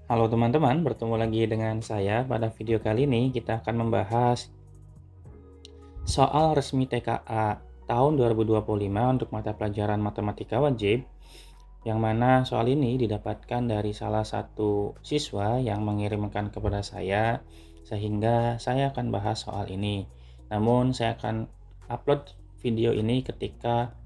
Halo teman-teman, bertemu lagi dengan saya. Pada video kali ini kita akan membahas soal resmi TKA tahun 2025 untuk mata pelajaran matematika wajib, yang mana soal ini didapatkan dari salah satu siswa yang mengirimkan kepada saya, sehingga saya akan bahas soal ini. Namun saya akan upload video ini ketika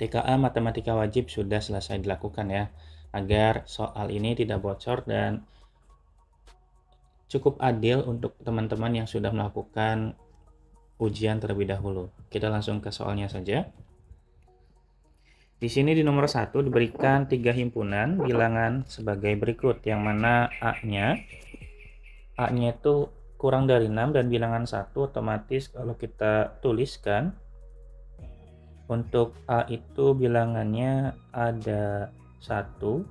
TKA matematika wajib sudah selesai dilakukan ya, agar soal ini tidak bocor dan cukup adil untuk teman-teman yang sudah melakukan ujian terlebih dahulu. Kita langsung ke soalnya saja. Di sini di nomor 1 diberikan 3 himpunan bilangan sebagai berikut, yang mana A-nya itu kurang dari 6 dan bilangan 1 otomatis kalau kita tuliskan, untuk A itu bilangannya ada 1,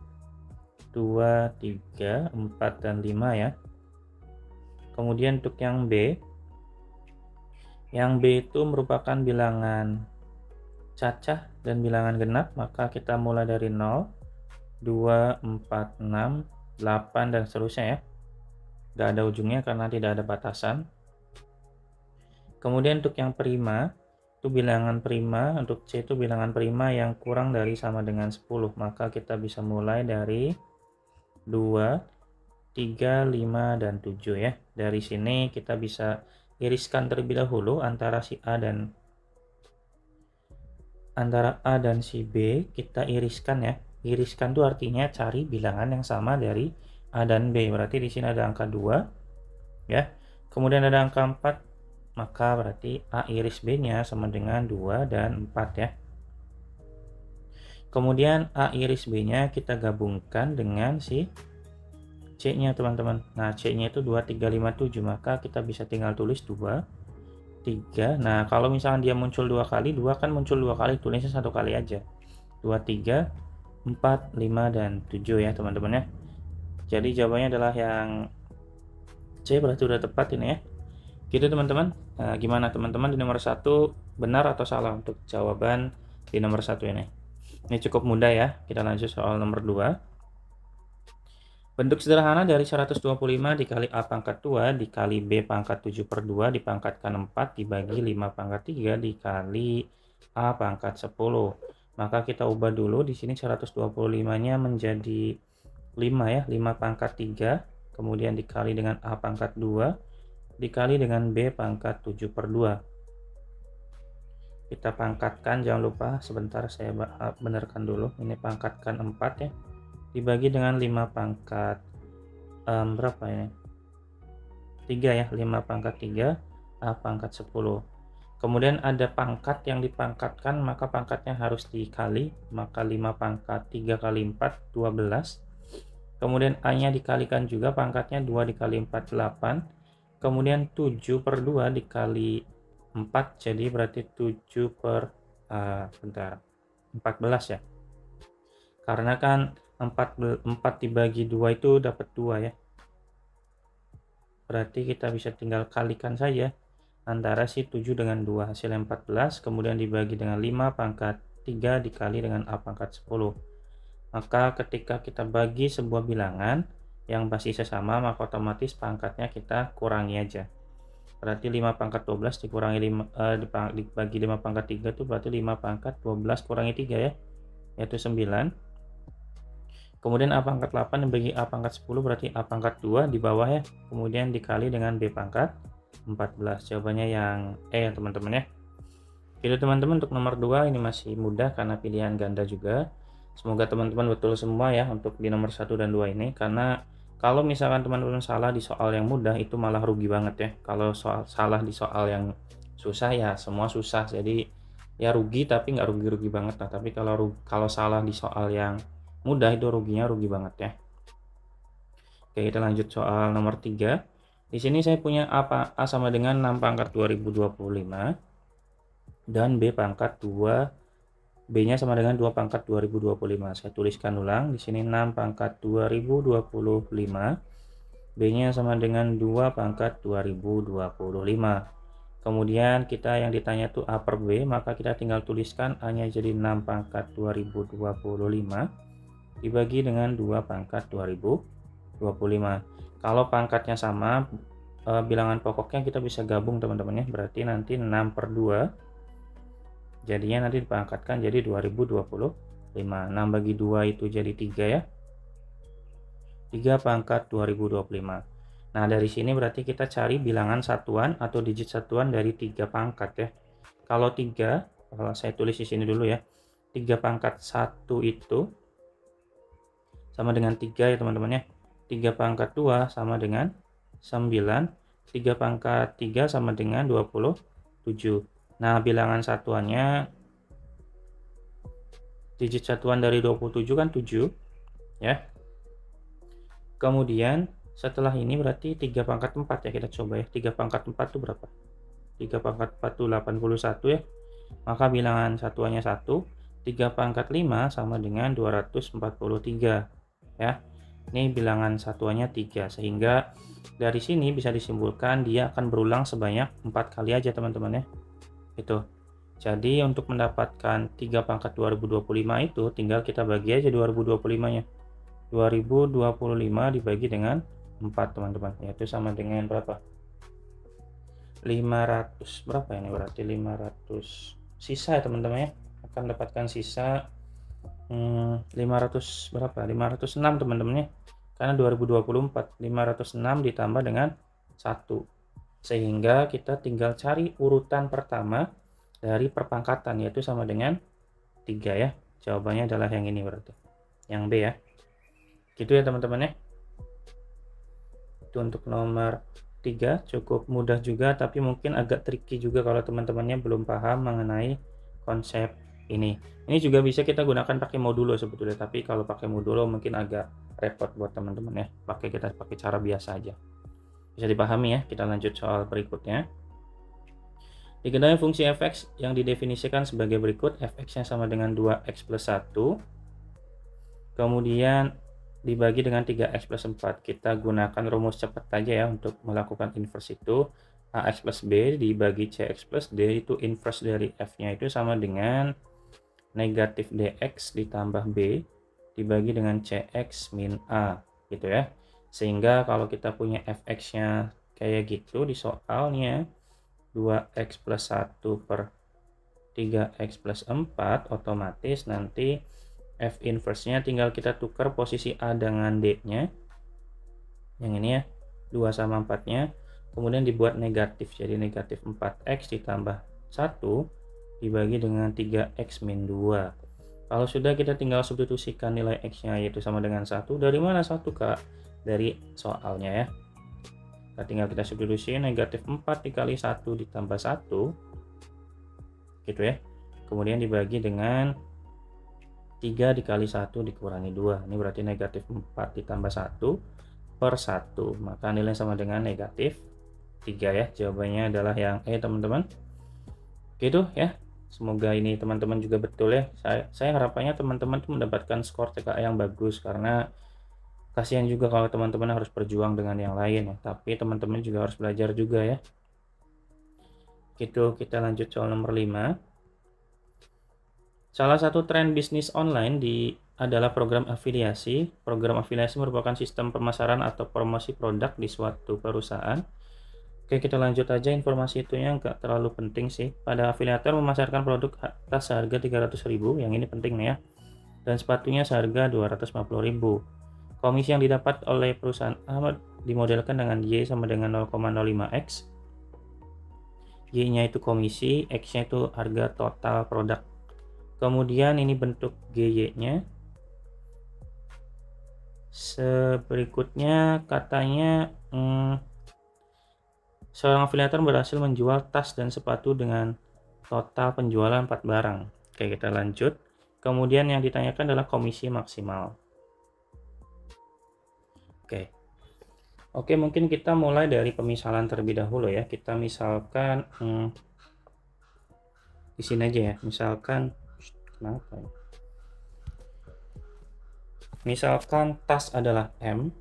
2, 3, 4, dan 5 ya. Kemudian untuk yang B itu merupakan bilangan cacah dan bilangan genap, maka kita mulai dari 0, 2, 4, 6, 8, dan seterusnya ya. Nggak ada ujungnya karena tidak ada batasan. Kemudian untuk yang prima, itu bilangan prima, untuk C itu bilangan prima yang kurang dari sama dengan 10, maka kita bisa mulai dari 2, 3, 5, dan 7 ya. Dari sini kita bisa iriskan terlebih dahulu antara A dan si B, kita iriskan ya. Iriskan itu artinya cari bilangan yang sama dari A dan B. Berarti di sini ada angka 2 ya. Kemudian ada angka 4, maka berarti A iris B-nya sama dengan 2 dan 4 ya. Kemudian A iris B-nya kita gabungkan dengan si C-nya teman-teman. Nah, C-nya itu 2, 3, 5, 7, maka kita bisa tinggal tulis 2, 3. Nah, kalau misalkan dia muncul 2 kali, 2 kan muncul 2 kali, tulisnya 1 kali aja. 2, 3, 4, 5, dan 7 ya teman-teman ya. Jadi jawabannya adalah yang C, berarti udah tepat ini ya. Gitu teman-teman. Nah, gimana teman-teman di nomor 1, benar atau salah untuk jawaban di nomor 1 ini? Ini cukup mudah ya. Kita lanjut soal nomor 2. Bentuk sederhana dari 125 dikali A pangkat 2 dikali B pangkat 7 per 2 dipangkatkan 4 dibagi 5 pangkat 3 dikali A pangkat 10. Maka kita ubah dulu, di sini 125-nya menjadi 5 ya, 5 pangkat 3, kemudian dikali dengan A pangkat 2, dikali dengan B pangkat 7 per 2. Kita pangkatkan, jangan lupa sebentar saya benarkan dulu, ini pangkatkan 4 ya. Dibagi dengan 5 pangkat berapa ini? 3 ya, 5 pangkat 3 A pangkat 10. Kemudian ada pangkat yang dipangkatkan, maka pangkatnya harus dikali, maka 5 pangkat 3 kali 4 12. Kemudian A nya dikalikan juga, pangkatnya 2 dikali 4 8. Kemudian 7 per 2 dikali 4, jadi berarti 7 per 14 ya. Karena kan 4 dibagi 2 itu dapat 2 ya. Berarti kita bisa tinggal kalikan saja antara si 7 dengan 2, hasilnya 14, kemudian dibagi dengan 5 pangkat 3 dikali dengan A pangkat 10. Maka ketika kita bagi sebuah bilangan yang basisnya sama, maka otomatis pangkatnya kita kurangi aja. Berarti 5 pangkat 12 dikurangi 5, dibagi 5 pangkat 3 itu berarti 5 pangkat 12 kurangi 3 ya, yaitu 9. Kemudian A pangkat 8 dibagi A pangkat 10 berarti A pangkat 2 di bawah ya. Kemudian dikali dengan B pangkat 14. Jawabannya yang E ya teman-teman ya. Jadi teman-teman untuk nomor 2 ini masih mudah karena pilihan ganda juga. Semoga teman-teman betul semua ya untuk di nomor 1 dan 2 ini. Karena kalau misalkan teman-teman salah di soal yang mudah itu malah rugi banget ya. Kalau salah di soal yang susah ya semua susah. Jadi ya rugi tapi nggak rugi-rugi banget lah. Tapi kalau salah di soal yang mudah itu ruginya rugi banget ya. Oke, kita lanjut soal nomor 3. Di sini saya punya A sama dengan 6 pangkat 2025 dan B pangkat 2, B-nya sama dengan 2 pangkat 2025. Saya tuliskan ulang, di sini 6 pangkat 2025, B-nya sama dengan 2 pangkat 2025. Kemudian kita yang ditanya tuh A per B, maka kita tinggal tuliskan A-nya jadi 6 pangkat 2025 dibagi dengan 2 pangkat 2025. 25. Kalau pangkatnya sama, bilangan pokoknya kita bisa gabung teman-teman ya, berarti nanti 6 per 2 jadinya nanti dipangkatkan jadi 2025. 6 bagi 2 itu jadi 3 ya, 3 pangkat 2025. Nah dari sini berarti kita cari bilangan satuan atau digit satuan dari 3 pangkat ya. Kalau 3, kalau saya tulis di sini dulu ya, 3 pangkat 1 itu sama dengan 3 ya teman-teman ya, 3 pangkat 2 sama dengan 9, 3 pangkat 3 sama dengan 27. Nah bilangan satuannya, digit satuan dari 27 kan 7 ya. Kemudian setelah ini berarti 3 pangkat 4 ya, kita coba ya, 3 pangkat 4 itu berapa? 3 pangkat 4 itu 81 ya, maka bilangan satuannya 1, 3 pangkat 5 sama dengan 243 ya. Ini bilangan satuannya 3, sehingga dari sini bisa disimpulkan dia akan berulang sebanyak 4 kali aja teman-teman ya. Itu. Jadi untuk mendapatkan 3 pangkat 2025 itu tinggal kita bagi aja 2025-nya. 2025 dibagi dengan 4 teman-teman, yaitu sama dengan berapa? 500 berapa ini, berarti 500 sisa ya teman-teman ya, akan mendapatkan sisa 500 berapa, 506 teman-teman ya, karena 2024 506 ditambah dengan 1, sehingga kita tinggal cari urutan pertama dari perpangkatan, yaitu sama dengan 3 ya. Jawabannya adalah yang ini, berarti yang B ya, gitu ya teman-teman ya. Itu untuk nomor 3, cukup mudah juga, tapi mungkin agak tricky juga kalau teman-temannya belum paham mengenai konsep ini. Ini juga bisa kita gunakan pakai modulo sebetulnya, tapi kalau pakai modulo mungkin agak repot buat teman-teman ya. Kita pakai cara biasa aja. Bisa dipahami ya. Kita lanjut soal berikutnya. Diketahui fungsi fx yang didefinisikan sebagai berikut. Fx-nya sama dengan 2x plus 1. Kemudian dibagi dengan 3x plus 4. Kita gunakan rumus cepat aja ya untuk melakukan inverse itu. Ax plus b dibagi cx plus d, itu inverse dari f-nya itu sama dengan negatif dx ditambah b dibagi dengan cx min a, gitu ya. Sehingga kalau kita punya fx-nya kayak gitu di soalnya, 2x plus 1 per 3x plus 4, otomatis nanti f inverse-nya tinggal kita tukar posisi a dengan d-nya, yang ini ya, 2 sama 4-nya, kemudian dibuat negatif, jadi negatif 4x ditambah 1 dibagi dengan 3x min 2. Kalau sudah, kita tinggal substitusikan nilai x-nya, yaitu sama dengan 1. Dari mana 1 kak? Dari soalnya ya. Nah, tinggal kita substitusi negatif 4 dikali 1 ditambah 1, gitu ya. Kemudian dibagi dengan 3 dikali 1 dikurangi 2. Ini berarti negatif 4 ditambah 1 per 1. Maka nilai sama dengan negatif 3 ya. Jawabannya adalah yang E teman-teman. Gitu ya. Semoga ini teman-teman juga betul ya. Saya harapannya teman-teman tuh mendapatkan skor TKA yang bagus, karena kasihan juga kalau teman-teman harus berjuang dengan yang lain ya. Tapi teman-teman juga harus belajar juga ya. Gitu, kita lanjut soal nomor 5. Salah satu tren bisnis online adalah program afiliasi. Program afiliasi merupakan sistem pemasaran atau promosi produk di suatu perusahaan. Oke, kita lanjut aja, informasi itu yang nggak terlalu penting sih. Pada afiliator memasarkan produk atas harga 300.000, yang ini penting nih ya. Dan sepatunya seharga 250.000. Komisi yang didapat oleh perusahaan A dimodelkan dengan Y sama dengan 0,05x. Y-nya itu komisi, X-nya itu harga total produk. Kemudian ini bentuk GY-nya. Berikutnya katanya seorang afiliator berhasil menjual tas dan sepatu dengan total penjualan 4 barang. Oke, kita lanjut. Kemudian yang ditanyakan adalah komisi maksimal. Oke, mungkin kita mulai dari pemisalan terlebih dahulu ya. Kita misalkan di sini aja ya. Misalkan kenapa ya? Misalkan tas adalah M,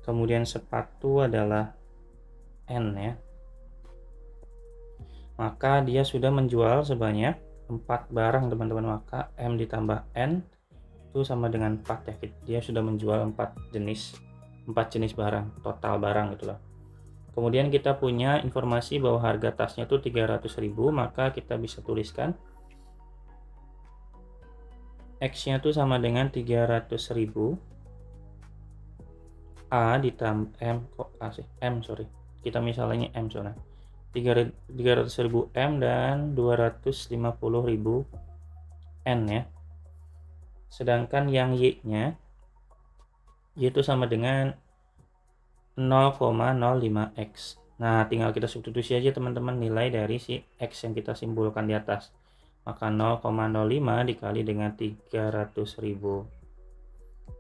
kemudian sepatu adalah N ya. Maka dia sudah menjual sebanyak 4 barang teman-teman. Maka M ditambah N itu itu sama dengan 4 ya. Dia sudah menjual 4 jenis barang, total barang itulah. Kemudian kita punya informasi bahwa harga tasnya itu 300.000, maka kita bisa tuliskan X-nya itu sama dengan 300.000 A ditambah M, kok A sih? M, sorry. Kita misalnya M soalnya. 300.000 M dan 250.000 N ya. Sedangkan yang Y-nya yaitu sama dengan 0,05X. Nah, tinggal kita substitusi aja teman-teman nilai dari si X yang kita simbolkan di atas. Maka 0,05 dikali dengan 300.000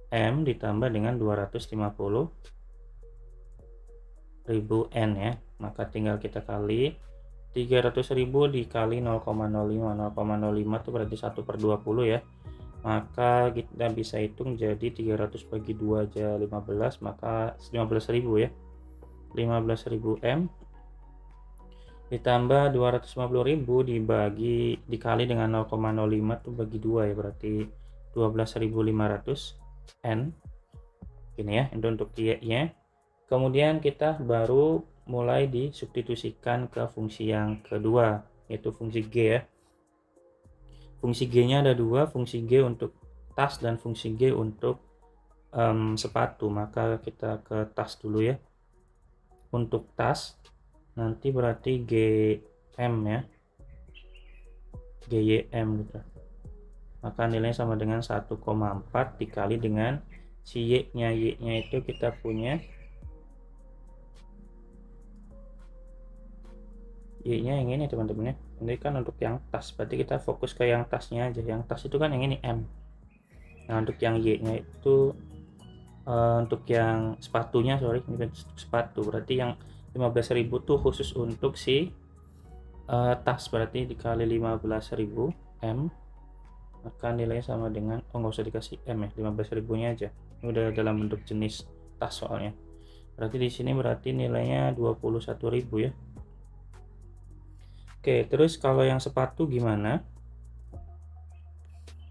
M ditambah dengan 250.000 N ya. Maka tinggal kita kali 300.000 dikali 0,05. 0,05 itu berarti 1/20 ya. Maka kita bisa hitung jadi 300 bagi 2 aja 15, maka 15.000 ya. 15.000 M ditambah 250.000 dikali dengan 0,05 itu bagi 2 ya, berarti 12.500 N. Ini ya, itu untuk Y-nya. Kemudian kita baru mulai disubstitusikan ke fungsi yang kedua, yaitu fungsi G ya. Fungsi G-nya ada dua, fungsi G untuk tas dan fungsi G untuk sepatu. Maka kita ke tas dulu ya. Untuk tas nanti berarti GM ya, GYM gitu. Maka nilainya sama dengan 1,4 dikali dengan si Y-nya. Y-nya itu kita punya Y-nya yang ini teman-teman ya. Ini kan untuk yang tas, berarti kita fokus ke yang tasnya aja. Yang tas itu kan yang ini M. Nah, untuk yang Y-nya itu untuk yang sepatunya, sorry, ini sepatu, berarti yang 15.000 tuh khusus untuk si tas, berarti dikali 15.000 M, maka nilainya sama dengan, oh nggak usah dikasih M ya, 15.000 nya aja. Ini udah dalam bentuk jenis tas soalnya. Berarti di sini berarti nilainya 21.000 ya. Oke, terus kalau yang sepatu gimana?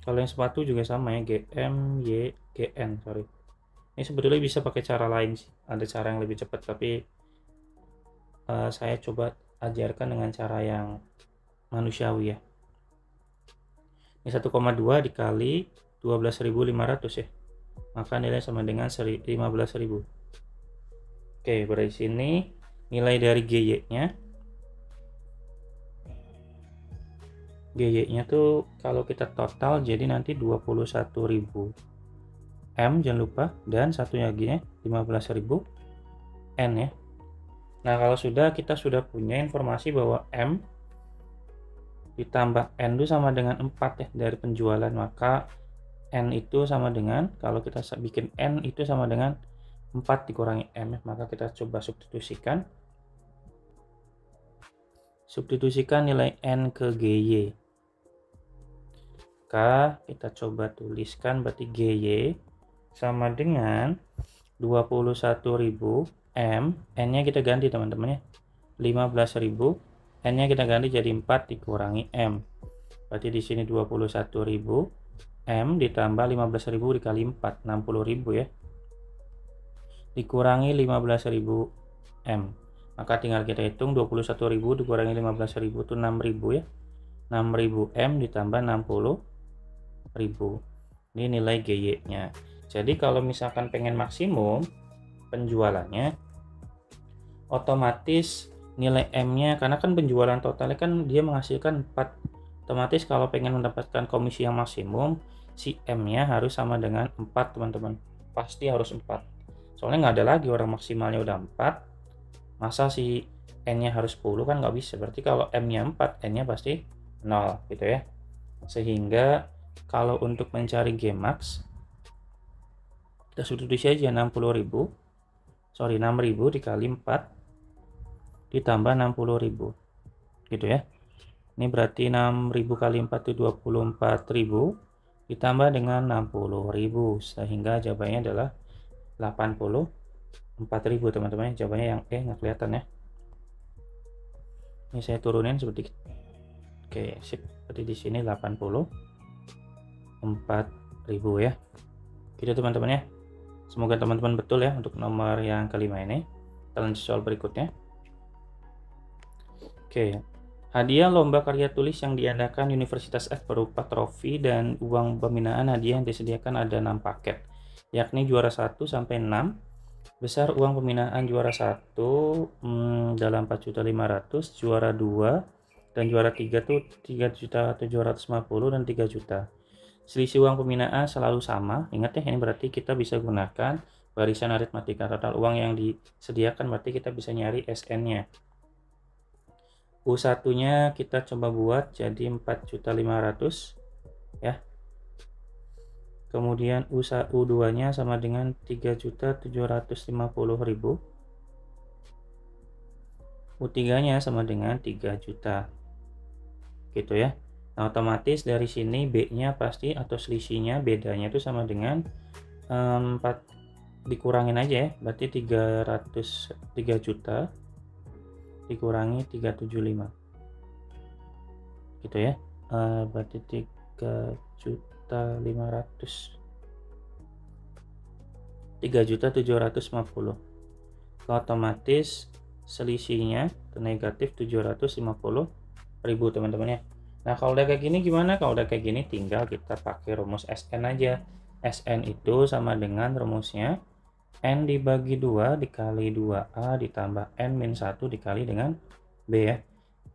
Kalau yang sepatu juga sama ya, GM, Y, GN, sorry. Ini sebetulnya bisa pakai cara lain sih, ada cara yang lebih cepat, tapi saya coba ajarkan dengan cara yang manusiawi ya. Ini 1,2 dikali 12.500 ya, maka nilai sama dengan 15.000. Oke, berarti sini nilai dari GY-nya tuh kalau kita total jadi nanti 21.000 M, jangan lupa, dan satunya lagi 15.000 N ya. Nah, kalau kita sudah punya informasi bahwa M ditambah N itu sama dengan 4 ya dari penjualan, maka N itu sama dengan, kalau kita bikin N itu sama dengan 4 dikurangi M ya. Maka kita coba substitusikan nilai N ke GY. Maka kita coba tuliskan, berarti GY sama dengan 21.000 M, N-nya kita ganti teman-teman ya, 15.000, N-nya kita ganti jadi 4 dikurangi M. Berarti di sini 21.000 M ditambah 15.000 dikali 4, 60.000 ya. Dikurangi 15.000 M. Maka tinggal kita hitung 21.000 dikurangi 15.000 itu 6.000 ya. 6.000 M ditambah 60.000. Ini nilai GY-nya. Jadi kalau misalkan pengen maksimum penjualannya, otomatis nilai M-nya, karena kan penjualan totalnya kan dia menghasilkan 4, otomatis kalau pengen mendapatkan komisi yang maksimum, si M-nya harus sama dengan 4 teman-teman, pasti harus 4. Soalnya nggak ada lagi orang maksimalnya udah 4, masa si N-nya harus 10, kan nggak bisa. Berarti kalau M-nya 4, N-nya pasti 0 gitu ya. Sehingga kalau untuk mencari Gmax, kita substitusi aja 6.000 dikali 4 ditambah 60.000 gitu ya. Ini berarti 6.000 kali 4 itu 24.000 ditambah dengan 60.000, sehingga jawabannya adalah 84.000 teman-teman. Jawabannya yang E, nggak kelihatan ya. Ini saya turunin sedikit. Oke, sip. Berarti di sini 84.000 ya. Gitu teman-teman ya. Semoga teman-teman betul ya untuk nomor yang kelima ini. Kita lanjut soal berikutnya. Oke, hadiah lomba karya tulis yang diadakan Universitas F berupa trofi dan uang pembinaan hadiah yang disediakan ada 6 paket, yakni juara 1 sampai 6. Besar uang pembinaan juara 1 dalam 4.500.000, juara 2 dan juara 3 tuh 3.750.000 dan 3 juta. Selisih uang pembinaan selalu sama. Ingat ya, ini berarti kita bisa gunakan barisan aritmatika. Total uang yang disediakan berarti kita bisa nyari SN-nya. U1-nya kita coba buat jadi 4.500.000 ya. Kemudian U2-nya sama dengan 3.750.000. U3-nya sama dengan 3 juta. Gitu ya. Nah, otomatis dari sini B-nya pasti atau selisihnya bedanya itu sama dengan 4 dikurangin aja ya. Berarti 3 juta dikurangi 375. Gitu ya. Berarti 3.750. Otomatis selisihnya negatif 750.000 teman-teman ya. Nah, kalau udah kayak gini gimana? Kalau udah kayak gini tinggal kita pakai rumus SN aja. SN itu sama dengan rumusnya N dibagi 2 dikali 2A ditambah N-1 dikali dengan B ya.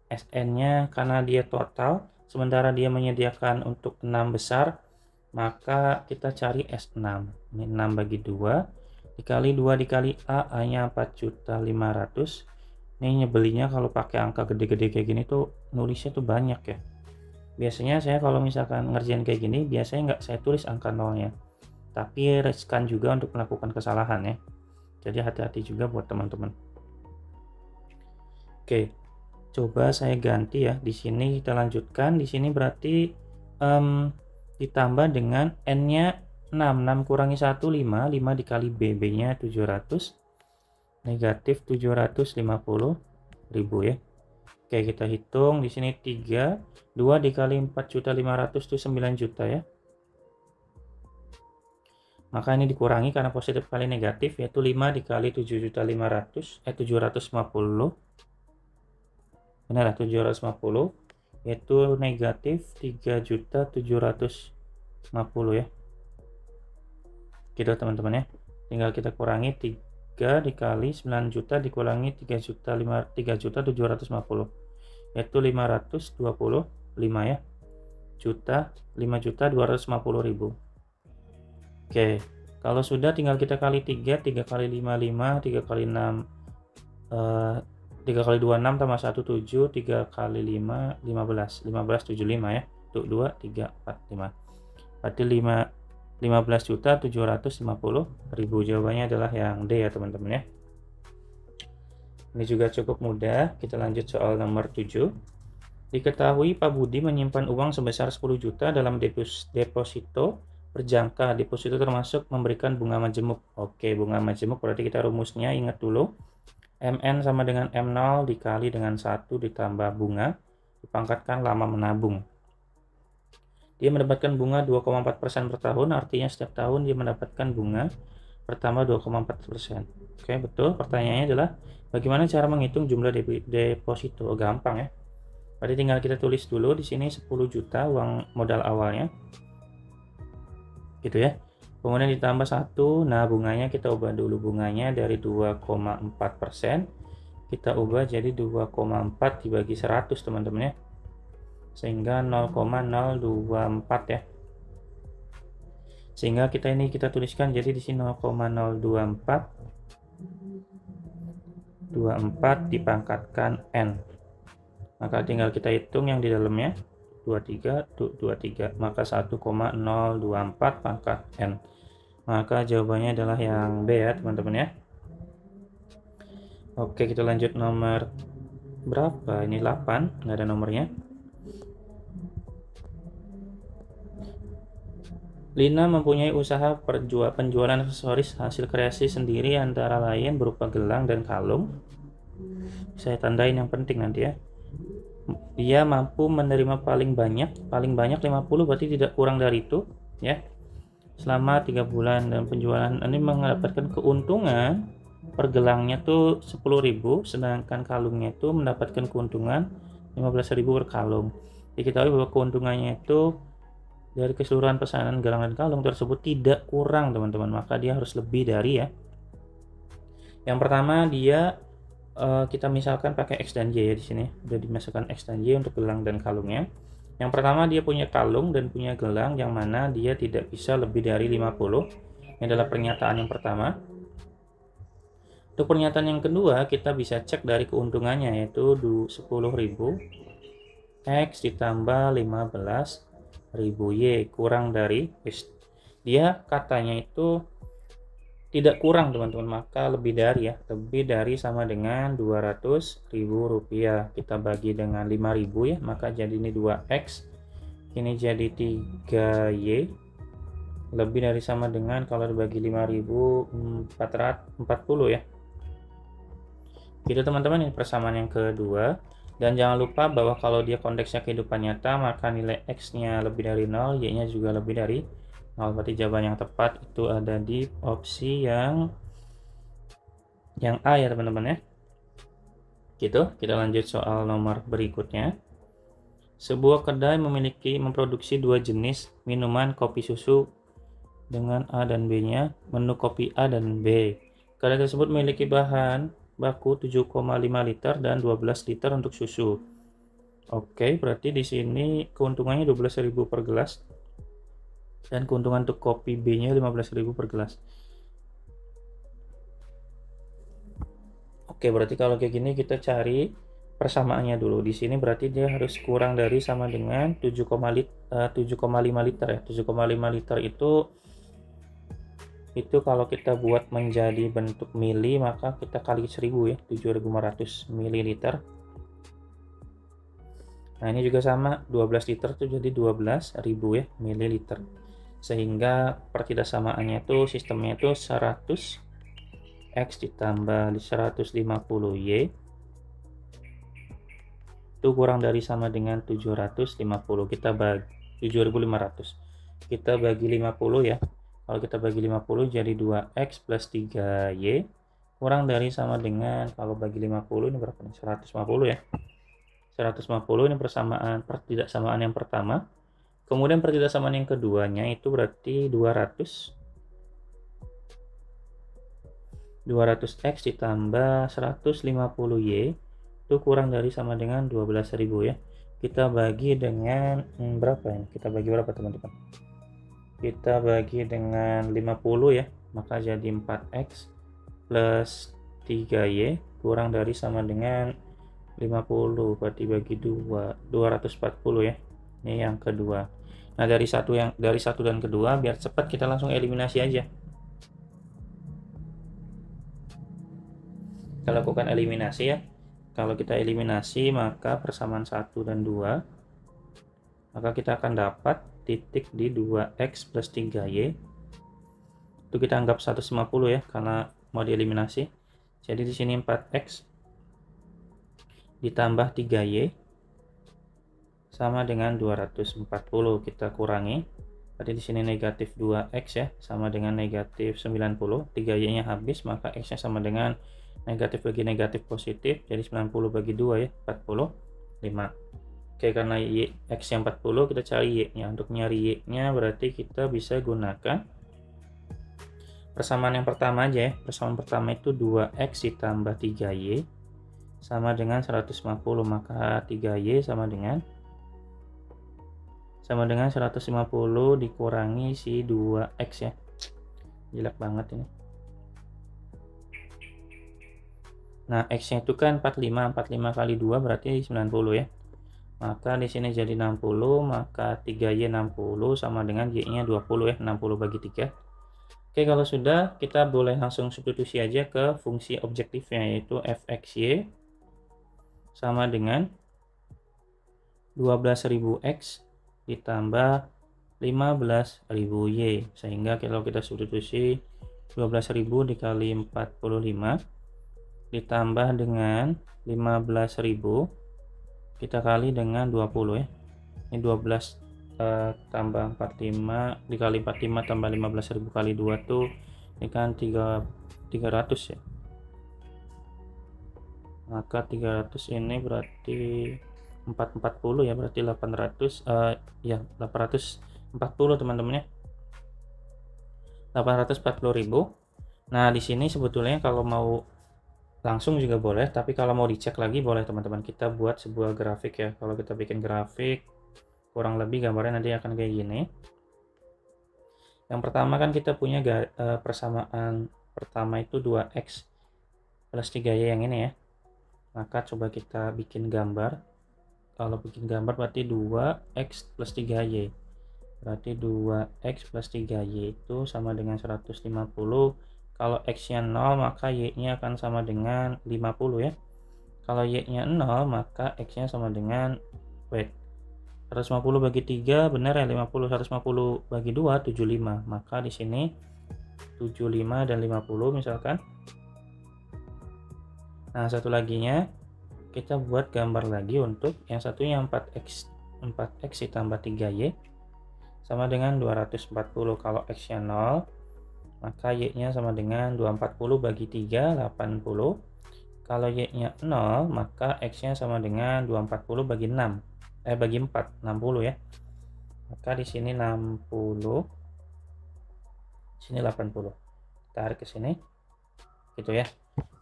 SN-nya karena dia total, sementara dia menyediakan untuk 6 besar, maka kita cari S6. Ini 6 bagi 2 dikali 2 dikali A-nya 4.500.000. Ini nyebelinya kalau pakai angka gede-gede kayak gini tuh nulisnya tuh banyak ya. Biasanya saya kalau misalkan ngerjain kayak gini, biasanya nggak saya tulis angka nolnya. Tapi riskan juga untuk melakukan kesalahan ya. Jadi hati-hati juga buat teman-teman. Oke, coba saya ganti ya. Di sini kita lanjutkan. Di sini berarti ditambah dengan N-nya 6. 6 kurangi 1, 5. 5 dikali B. B-nya 700. Negatif 750.000 ya. Oke, kita hitung di sini 3, 2 dikali 4.500.000 itu 9 juta ya. Maka ini dikurangi karena positif kali negatif, yaitu 5 dikali 7.500.000 750. Benar 750, yaitu negatif 3.750 ya. Gitu teman-teman ya. Tinggal kita kurangi 3 dikali 9 juta dikurangi 3.750, yaitu 525 ya. 5.250.000. Oke, kalau sudah tinggal kita kali 3 kali 5 5, 3 kali 6 3 kali 2 6 tambah 1 7, 3 kali 5 15 75 ya. Tuh 2 3 4 5. Berarti 15.750.000. Jawabannya adalah yang D ya teman-teman ya. Ini juga cukup mudah. Kita lanjut soal nomor 7. Diketahui Pak Budi menyimpan uang sebesar 10 juta dalam deposito berjangka. Deposito termasuk memberikan bunga majemuk. Oke, bunga majemuk berarti kita rumusnya ingat dulu. MN sama dengan M0 dikali dengan 1 ditambah bunga dipangkatkan lama menabung. Dia mendapatkan bunga 2,4% per tahun, artinya setiap tahun dia mendapatkan bunga pertama 2,4%. Oke, betul. Pertanyaannya adalah bagaimana cara menghitung jumlah deposito? Gampang ya. Berarti tinggal kita tulis dulu di sini 10 juta uang modal awalnya. Gitu ya. Kemudian ditambah 1. Nah, bunganya kita ubah dulu, bunganya dari 2,4%. Kita ubah jadi 2,4 dibagi 100 teman-teman ya. Sehingga 0,024 ya. Sehingga kita tuliskan jadi di sini 0,024 dipangkatkan N. Maka tinggal kita hitung yang di dalamnya 23. Maka 1,024 pangkat N. Maka jawabannya adalah yang B ya teman-teman ya. Oke, kita lanjut nomor berapa? Ini 8, nggak ada nomornya. Lina mempunyai usaha penjualan aksesoris hasil kreasi sendiri antara lain berupa gelang dan kalung. Saya tandain yang penting nanti ya. Dia mampu menerima paling banyak 50, berarti tidak kurang dari itu ya. selama 3 bulan, dan penjualan ini mendapatkan keuntungan per gelangnya tuh 10.000, sedangkan kalungnya itu mendapatkan keuntungan 15.000 per kalung. Diketahui bahwa keuntungannya itu dari keseluruhan pesanan gelang dan kalung tersebut tidak kurang teman-teman, maka dia harus lebih dari ya. Yang pertama dia kita misalkan pakai X dan Y ya, di sini udah dimasukkan X dan Y untuk gelang dan kalungnya. Yang pertama dia punya kalung dan punya gelang yang mana dia tidak bisa lebih dari 50. Ini adalah pernyataan yang pertama. Untuk pernyataan yang kedua kita bisa cek dari keuntungannya, yaitu 10.000 X ditambah 15.000 Y kurang dari dia katanya itu tidak kurang teman-teman, maka lebih dari ya, lebih dari sama dengan 200.000 rupiah. Kita bagi dengan 5.000 ya, maka jadi ini 2X, ini jadi 3Y, lebih dari sama dengan kalau dibagi 5.440 ya. Gitu teman-teman, ini persamaan yang kedua. Dan jangan lupa bahwa kalau dia konteksnya kehidupan nyata, maka nilai X-nya lebih dari 0, Y-nya juga lebih dari 0. Berarti jawaban yang tepat itu ada di opsi yang A ya teman-teman ya. Gitu, kita lanjut soal nomor berikutnya. Sebuah kedai memproduksi dua jenis minuman kopi susu dengan A dan B-nya. Menu kopi A dan B. Kedai tersebut memiliki bahan baku 7,5 liter dan 12 liter untuk susu. Oke, berarti di sini keuntungannya 12.000 per gelas dan keuntungan untuk kopi B-nya 15.000 per gelas. Oke, berarti kalau kayak gini kita cari persamaannya dulu. Di sini berarti dia harus kurang dari sama dengan 7,5 liter ya. 7,5 liter itu kalau kita buat menjadi bentuk mili, maka kita kali 1000 ya, 7.500 ml. Nah, ini juga sama, 12 liter itu jadi 12.000 ya mililiter. Sehingga pertidakssamaannya itu sistemnya itu 100 X ditambah 150Y itu kurang dari sama dengan 750. Kita bagi 7.500, kita bagi 50 ya. Kalau kita bagi 50 jadi 2X plus 3Y kurang dari sama dengan, kalau bagi 50 ini berapa nih, 150 ya. 150 ini pertidaksamaan yang pertama. Kemudian pertidaksamaan yang keduanya itu berarti 200X ditambah 150Y itu kurang dari sama dengan 12.000 ya. Kita bagi dengan berapa ya? Kita bagi berapa teman-teman? Kita bagi dengan 50 ya, maka jadi 4X plus 3Y kurang dari sama dengan 50, berarti bagi 2, 240 ya. Ini yang kedua. Nah, dari satu dan kedua, biar cepat kita langsung eliminasi aja. Kita lakukan eliminasi ya. Kalau kita eliminasi, maka persamaan 1 dan 2, maka kita akan dapat titik di 2X plus 3Y. Itu kita anggap 150 ya, karena mau dieliminasi. Jadi di sini 4X ditambah 3Y sama dengan 240. Kita kurangi. Tadi di sini negatif 2X ya, sama dengan negatif 90. 3Y-nya habis, maka X-nya sama dengan negatif bagi negatif positif, jadi 90 bagi 2 ya, 45. Oke, karena X yang 40, kita cari Y-nya. Untuk nyari Y-nya berarti kita bisa gunakan persamaan yang pertama aja ya. Persamaan pertama itu 2X ditambah 3Y sama dengan 150, maka 3Y sama dengan 150 dikurangi si 2X ya. Jelek banget ini. Nah, X-nya itu kan 45 kali 2 berarti 90 ya. Maka di sini jadi 60, maka 3Y 60 sama dengan Y-nya 20 ya, 60 bagi 3. Oke, kalau sudah, kita boleh langsung substitusi aja ke fungsi objektifnya, yaitu fxy sama dengan 12.000x ditambah 15.000y, sehingga kalau kita substitusi 12.000 dikali 45 ditambah dengan 15.000 kita kali dengan 20 ya. Ini 12 tambah 45 dikali 45 tambah 15.000 kali 2 tuh ini kan 300 ya, maka 300 ini berarti 440 ya, berarti 800 ya 840 teman-teman ya, 840.000. Nah di sini sebetulnya kalau mau langsung juga boleh, tapi kalau mau dicek lagi boleh teman-teman. Kita buat sebuah grafik ya. Kalau kita bikin grafik kurang lebih gambarnya nanti akan kayak gini. Yang pertama kan kita punya persamaan pertama itu 2x plus 3y yang ini ya. Maka coba kita bikin gambar. Kalau bikin gambar berarti 2x plus 3y. Berarti 2x plus 3y itu sama dengan 150. Kalau x-nya 0 maka y-nya akan sama dengan 50 ya. Kalau y-nya 0 maka x-nya sama dengan 150 bagi 3 benar ya 50, 150 bagi 2 75. Maka di sini 75 dan 50 misalkan. Nah, satu laginya kita buat gambar lagi untuk yang satunya 4x ditambah 3y sama dengan 240. Kalau x-nya 0 maka y-nya sama dengan 240 bagi 3 80. Kalau y-nya 0 maka x-nya sama dengan 240 bagi 6 bagi 4 60 ya. Maka di sini 60, sini 80. Tarik ke sini. Gitu ya.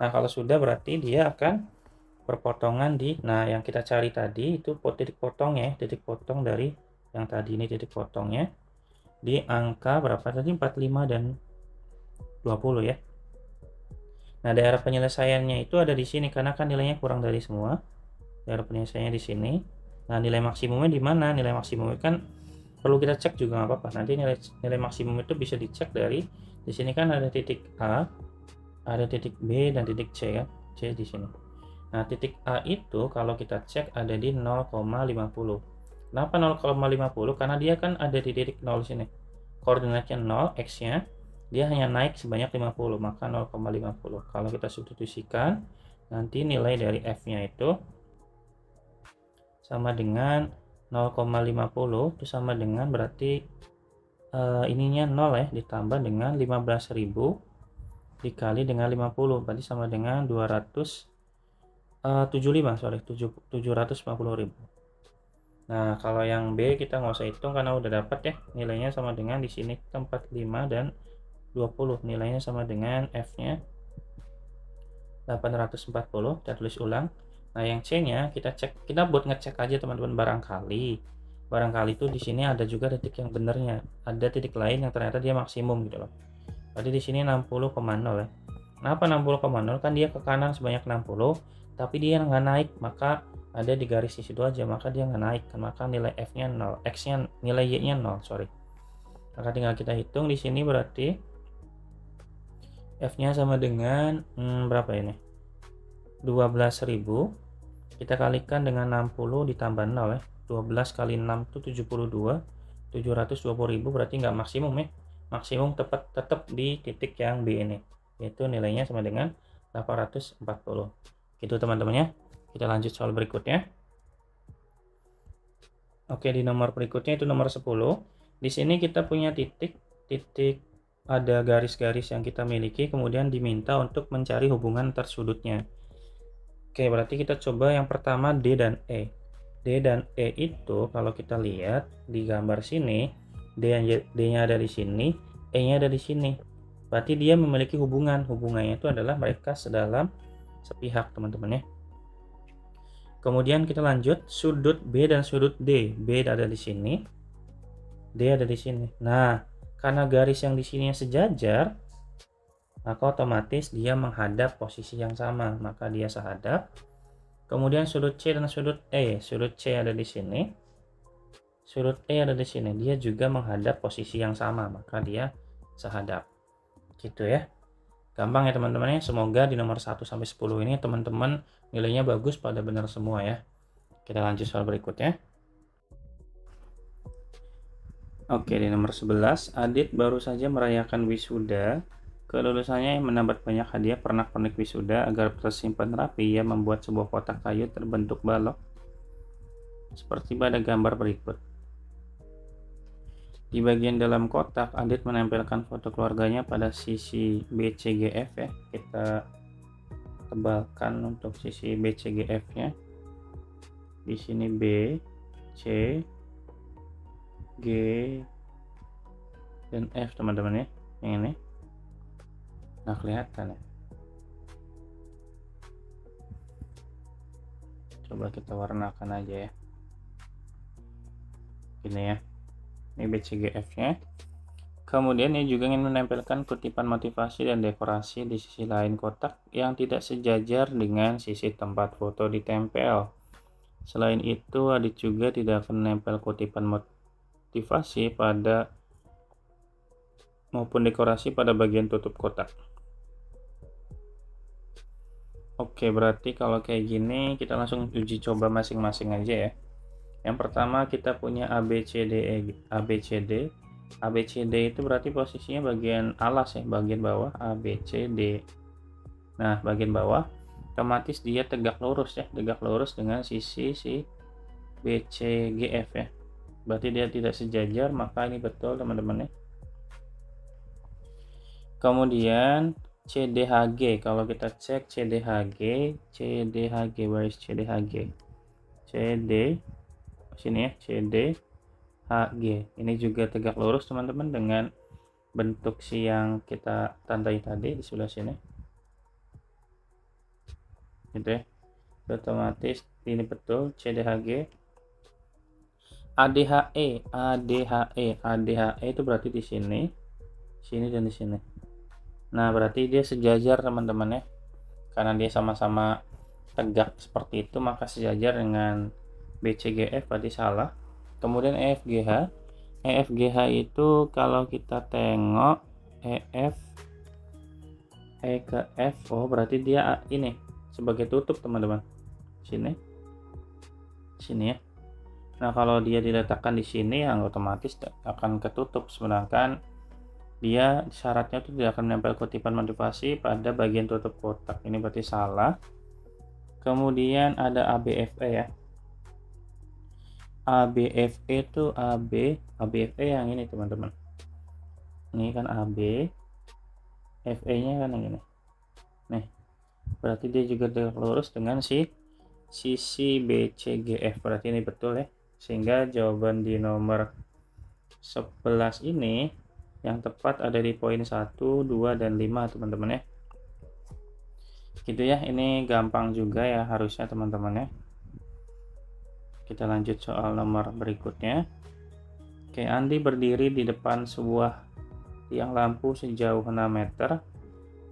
Nah, kalau sudah berarti dia akan berpotongan di yang kita cari tadi itu titik potongnya, titik potong dari yang tadi ini titik potongnya di angka berapa tadi 45 dan 20 ya. Nah, daerah penyelesaiannya itu ada di sini karena kan nilainya kurang dari semua. Daerah penyelesaiannya di sini. Nah, nilai maksimumnya di mana? Nilai maksimumnya kan perlu kita cek juga nggak apa-apa. Nanti nilai maksimum itu bisa dicek dari di sini kan ada titik A, ada titik B dan titik C kan. C di sini. Nah, titik A itu kalau kita cek ada di 0,50. Kenapa 0,50? Karena dia kan ada di titik 0 sini. Koordinatnya 0, X-nya dia hanya naik sebanyak 50, maka 0,50. Kalau kita substitusikan, nanti nilai dari F-nya itu sama dengan 0,50 itu sama dengan berarti ininya 0 ya, ditambah dengan 15.000 dikali dengan 50 berarti sama dengan 750.000. Nah, kalau yang B kita nggak usah hitung karena udah dapat ya, nilainya sama dengan di sini 45 dan 20, nilainya sama dengan F-nya 840. Kita tulis ulang. Nah, yang C-nya kita cek, kita buat ngecek aja teman-teman, barangkali itu di sini ada juga titik yang benernya, ada titik lain yang ternyata dia maksimum gitu loh. Berarti di sini 60,0 ya. Kenapa 60,0? Kan dia ke kanan sebanyak 60, tapi dia nggak naik, maka ada di garis di situ aja, maka dia nggak naik, maka nilai F-nya 0, X-nya nilai Y-nya 0, sorry. Maka tinggal kita hitung di sini berarti F-nya sama dengan berapa ini? 12.000. Kita kalikan dengan 60 ditambah 0 ya. 12 kali 6 itu 72. 720.000 berarti nggak maksimum ya. Maksimum tetap di titik yang B ini. Yaitu nilainya sama dengan 840. Gitu teman-teman ya. Kita lanjut soal berikutnya. Oke, di nomor berikutnya itu nomor 10. Di sini kita punya titik ada garis-garis yang kita miliki, kemudian diminta untuk mencari hubungan antar sudutnya. Oke, berarti kita coba yang pertama D dan E. D dan E itu kalau kita lihat di gambar sini, D-nya ada di sini, E-nya ada di sini. Berarti dia memiliki hubungan. Hubungannya itu adalah mereka sepihak, teman-teman ya. Kemudian kita lanjut, sudut B dan sudut D. B ada di sini, D ada di sini. Nah, karena garis yang di sini sejajar, maka otomatis dia menghadap posisi yang sama, maka dia sehadap. Kemudian sudut C dan sudut E. Sudut C ada di sini, sudut E ada di sini. Dia juga menghadap posisi yang sama, maka dia sehadap. Gitu ya. Gampang ya teman-teman ya. Semoga di nomor 1 sampai 10 ini teman-teman nilainya bagus pada benar semua ya. Kita lanjut soal berikutnya. Oke, di nomor 11, Adit baru saja merayakan wisuda. Kelulusannya yang mendapat banyak hadiah pernak-pernik wisuda. Agar tersimpan rapi, ia membuat sebuah kotak kayu terbentuk balok seperti pada gambar berikut. Di bagian dalam kotak, Adit menempelkan foto keluarganya pada sisi BCGF ya. Kita tebalkan untuk sisi BCGF-nya. Di sini B, C, G, dan F teman-teman ya. Yang ini. Nah, kelihatan ya. Coba kita warnakan aja ya. Ini ya. Ini BCGF-nya. Kemudian ia juga ingin menempelkan kutipan motivasi dan dekorasi di sisi lain kotak yang tidak sejajar dengan sisi tempat foto ditempel. Selain itu, Adit juga tidak akan menempel kutipan motivasi pada maupun dekorasi pada bagian tutup kotak. Oke, berarti kalau kayak gini kita langsung uji coba masing-masing aja ya. Yang pertama kita punya ABCD. ABCD itu berarti posisinya bagian alas ya, bagian bawah ABCD. Nah, bagian bawah otomatis dia tegak lurus ya, tegak lurus dengan sisi BCGF ya. Berarti dia tidak sejajar, maka ini betul teman-teman ya. Kemudian CDHG, kalau kita cek CDHG, where is CDHG? Sini ya, CDHG. Ini juga tegak lurus teman-teman dengan bentuk si yang kita tandai tadi di sebelah sini. Gitu ya. Otomatis ini betul CDHG. ADHE itu berarti di sini, dan di sini. Nah, berarti dia sejajar teman-teman ya. Karena dia sama-sama tegak seperti itu, maka sejajar dengan BCGF berarti salah. Kemudian EFGH itu kalau kita tengok E ke F, oh berarti dia ini sebagai tutup teman-teman. Sini ya. Nah, kalau dia diletakkan di sini yang otomatis akan ketutup, sedangkan dia syaratnya itu tidak akan menempel kutipan motivasi pada bagian tutup kotak. Ini berarti salah. Kemudian ada ABFE ya. ABFE itu ABFE yang ini teman-teman. Ini kan AB, FE nya kan yang ini. Nih, berarti dia juga tegak lurus dengan sisi BCGF. Berarti ini betul ya. Sehingga jawaban di nomor 11 ini yang tepat ada di poin 1, 2, dan 5 teman-teman ya. Gitu ya, ini gampang juga ya harusnya teman-teman ya. Kita lanjut soal nomor berikutnya. Oke, Andi berdiri di depan sebuah tiang lampu sejauh 6 meter.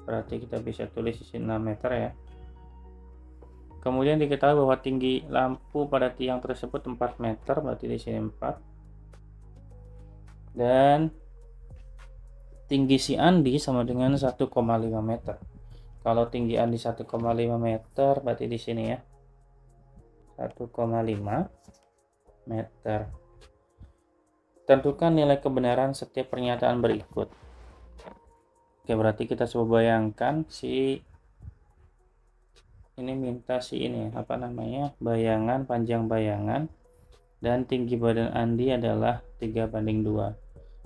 Berarti kita bisa tulis di sini 6 meter ya. Kemudian diketahui bahwa tinggi lampu pada tiang tersebut 4 meter, berarti di sini 4. Dan tinggi si Andi sama dengan 1,5 meter. Kalau tinggi Andi 1,5 meter, berarti di sini ya 1,5 meter. Tentukan nilai kebenaran setiap pernyataan berikut. Oke, berarti kita coba bayangkan ini minta ini apa namanya, bayangan, panjang bayangan, dan tinggi badan Andi adalah 3:2.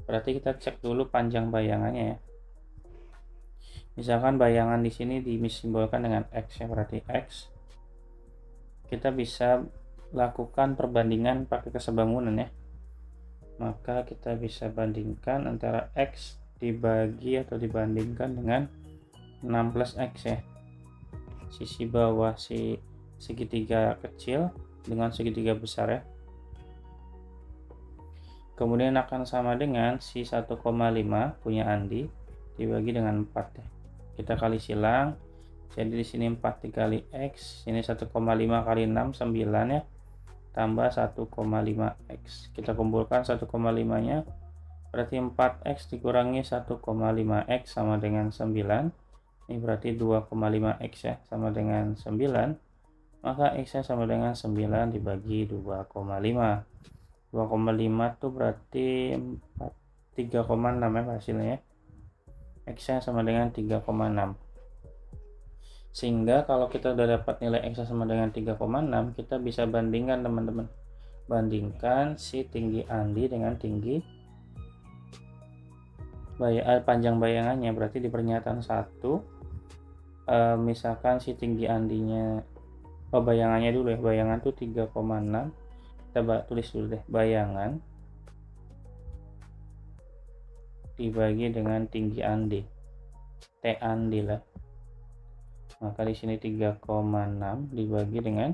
Berarti kita cek dulu panjang bayangannya ya. Misalkan bayangan di sini disimbolkan dengan X ya, berarti X. Kita bisa lakukan perbandingan pakai kesebangunan ya. Maka kita bisa bandingkan antara X dibagi atau dibandingkan dengan 6 plus X ya. Sisi bawah segitiga kecil dengan segitiga besar ya. Kemudian akan sama dengan si 1,5 punya Andi dibagi dengan 4 ya. Kita kali silang. Jadi di sini 4 dikali X, ini 1,5 kali 6 9 ya. Tambah 1,5X. Kita kumpulkan 1,5-nya. Berarti 4X dikurangi 1,5X sama dengan 9. Ini berarti 2,5X ya, sama dengan 9. Maka X-nya sama dengan 9 dibagi 2,5. 2,5 itu berarti 3,6 ya hasilnya ya. X-nya sama dengan 3,6. Sehingga kalau kita udah dapat nilai X sama dengan 3,6, kita bisa bandingkan teman-teman. Bandingkan si tinggi Andi dengan tinggi panjang bayangannya. Berarti di pernyataan 1 misalkan si tinggi Andinya, bayangannya dulu ya, bayangan tuh 3,6. Kita tulis dulu deh, bayangan dibagi dengan tinggi Andi, T Andi lah. Maka di sini 3,6 dibagi dengan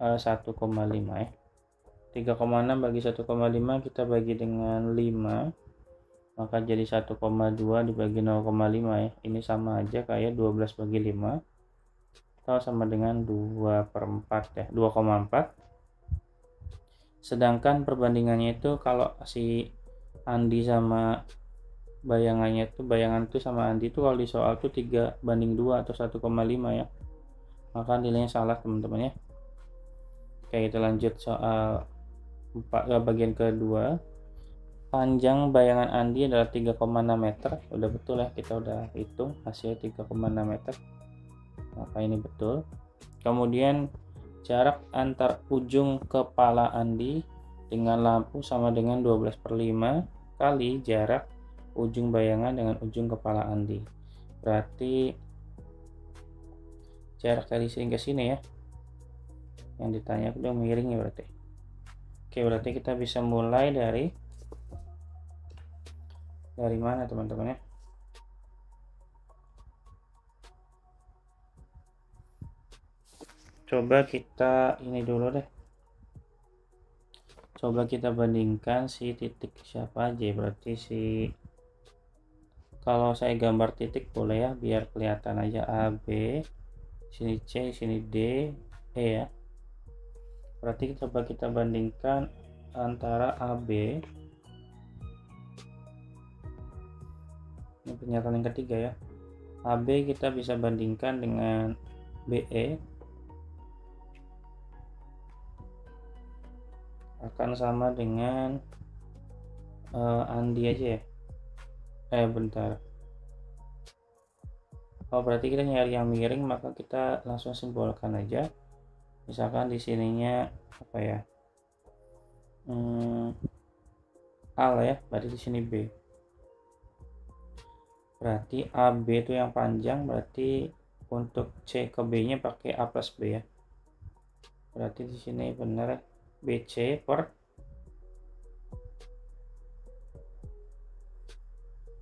1,5 ya. 3,6 bagi 1,5 kita bagi dengan 5, maka jadi 1,2 dibagi 0,5 ya. Ini sama aja kayak 12 bagi 5 atau sama dengan 2/4 ya, 2,4. Sedangkan perbandingannya itu kalau si Andi sama bayangannya itu, bayangan itu sama Andi itu kalau di soal tuh 3/2 atau 1,5 ya. Maka nilainya salah teman-teman ya. Oke, kita lanjut soal bagian kedua. Panjang bayangan Andi adalah 3,6 meter. Udah betul ya, kita udah hitung hasilnya 3,6 meter. Maka ini betul. Kemudian jarak antar ujung kepala Andi dengan lampu sama dengan 12/5 kali jarak ujung bayangan dengan ujung kepala Andi. Berarti jarak dari sini ke sini ya. Yang ditanya udah miring ya berarti. Oke, berarti kita bisa mulai dari mana teman-teman ya? Coba kita ini dulu deh. Coba kita bandingkan si titik siapa aja. Berarti kalau saya gambar titik boleh ya, biar kelihatan aja A, B, sini C, sini D, E ya. Berarti coba kita bandingkan antara AB, ini pernyataan yang ketiga ya, AB kita bisa bandingkan dengan BE akan sama dengan Andi aja ya. Bentar. Berarti kita nyari yang miring, maka kita langsung simbolkan aja. Misalkan di sininya apa ya? A lah ya, berarti di sini B. Berarti AB itu yang panjang, berarti untuk C ke B-nya pakai A plus B ya. Berarti di sini benar BC per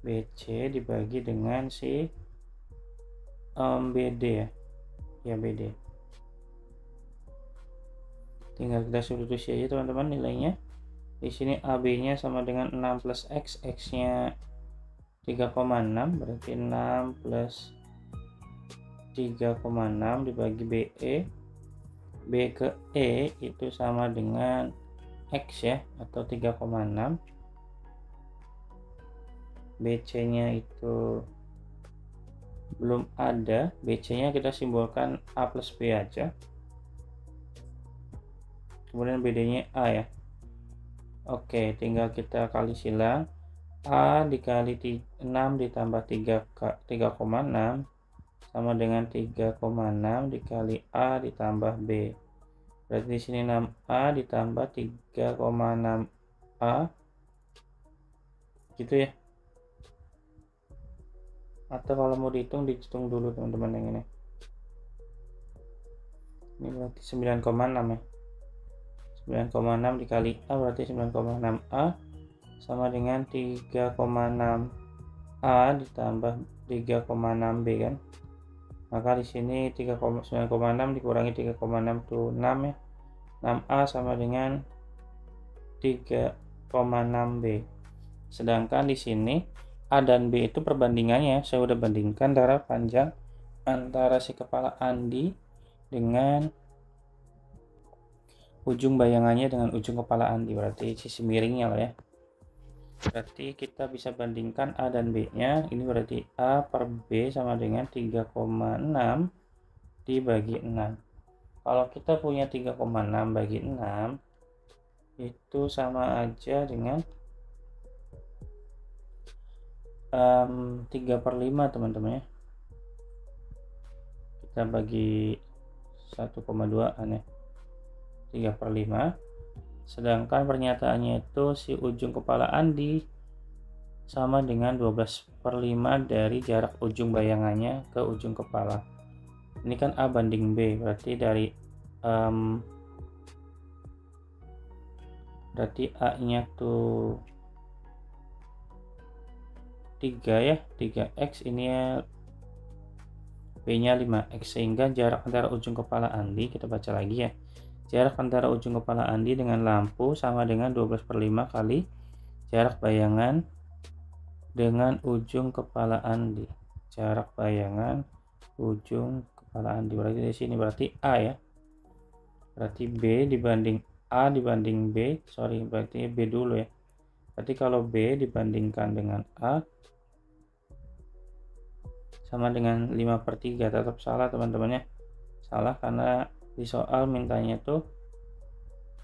BC dibagi dengan si BD ya. Ya BD. Tinggal kita substitusi aja teman-teman nilainya. Di sini AB-nya sama dengan 6 plus X, X-nya 3,6, berarti 6 plus 3,6 dibagi BE. B ke E itu sama dengan X ya, atau 3,6. BC-nya itu belum ada, BC-nya kita simbolkan A plus B aja. Kemudian BD-nya A ya. Oke, tinggal kita kali silang. A dikali 6 ditambah 3,6 sama dengan 3,6 dikali A ditambah B. Berarti di sini 6A ditambah 3,6A. Gitu ya. Atau kalau mau dihitung dulu teman-teman yang ini. Ini berarti 9,6 ya. 9,6 dikali A berarti 9,6A sama dengan 3,6A ditambah 3,6B kan. Maka di sini 9,6 dikurangi 3,6 itu 6 ya. 6A sama dengan 3,6B. Sedangkan di sini A dan B itu perbandingannya saya udah bandingkan darah panjang antara si kepala Andi dengan ujung bayangannya dengan ujung kepala Andi, berarti sisi miringnya lah ya. Berarti kita bisa bandingkan A dan B nya. Ini berarti A per B sama dengan 3,6 dibagi 6. Kalau kita punya 3,6 bagi 6 itu sama aja dengan 3/5 teman-teman ya. Kita bagi 1,2 aneh 3/5. Sedangkan pernyataannya itu si ujung kepala Andi sama dengan 12/5 dari jarak ujung bayangannya ke ujung kepala. Ini kan A banding B, berarti dari A-nya tuh 3 ya, 3x, ini ya B-nya 5x, sehingga jarak antara ujung kepala Andi, kita baca lagi ya, jarak antara ujung kepala Andi dengan lampu sama dengan 12/5 kali jarak bayangan dengan ujung kepala Andi. Jarak bayangan ujung kepala Andi, berarti di sini berarti A ya, berarti B dibanding A dibanding B, berarti B dulu ya. Berarti kalau B dibandingkan dengan A sama dengan 5/3, tetap salah teman-teman ya. Salah karena di soal mintanya tuh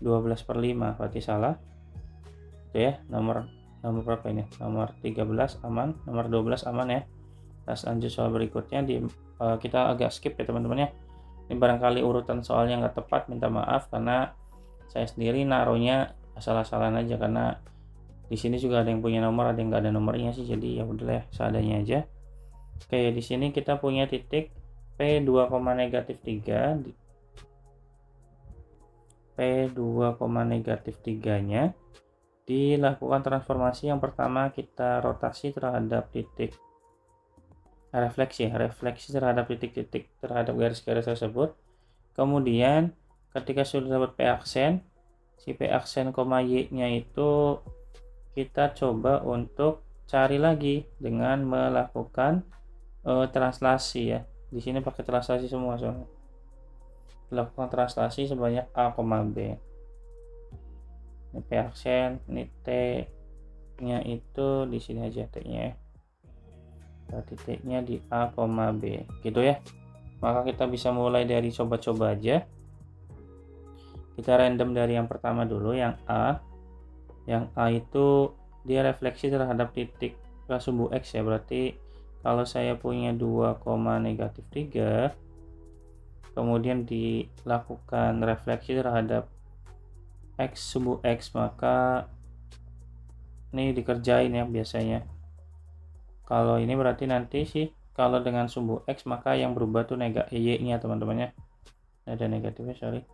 12/5, berarti salah. Oke ya, nomor berapa ini? Nomor 13 aman, nomor 12 aman ya. Kita lanjut soal berikutnya, kita agak skip ya teman-teman ya. Ini barangkali urutan soalnya nggak tepat, minta maaf karena saya sendiri naruhnya asal-asalan aja, karena di sini juga ada yang punya nomor, ada yang nggak ada nomornya sih, jadi ya udahlah ya, seadanya aja. Oke, di sini kita punya titik P 2,-3, P2,-3-nya dilakukan transformasi. Yang pertama kita rotasi terhadap titik refleksi terhadap titik-titik terhadap garis-garis tersebut. Kemudian ketika sudah dapat P aksen, si P aksen, Y-nya itu kita coba untuk cari lagi dengan melakukan translasi ya. Di sini pakai translasi semua soalnya. Lakukan translasi sebanyak A, B. Ini P aksen, ini T-nya itu di sini aja T-nya. Berarti T-nya di A, B. Gitu ya. Maka kita bisa mulai dari coba-coba aja. Kita random dari yang pertama dulu, yang A. Yang A itu dia refleksi terhadap titik sumbu X ya. Berarti kalau saya punya 2,-3, kemudian dilakukan refleksi terhadap X sumbu X, maka ini dikerjain ya biasanya. Kalau ini berarti nanti sih, kalau dengan sumbu X maka yang berubah tuh Y-nya teman-teman ya. Ada negatifnya, sorry.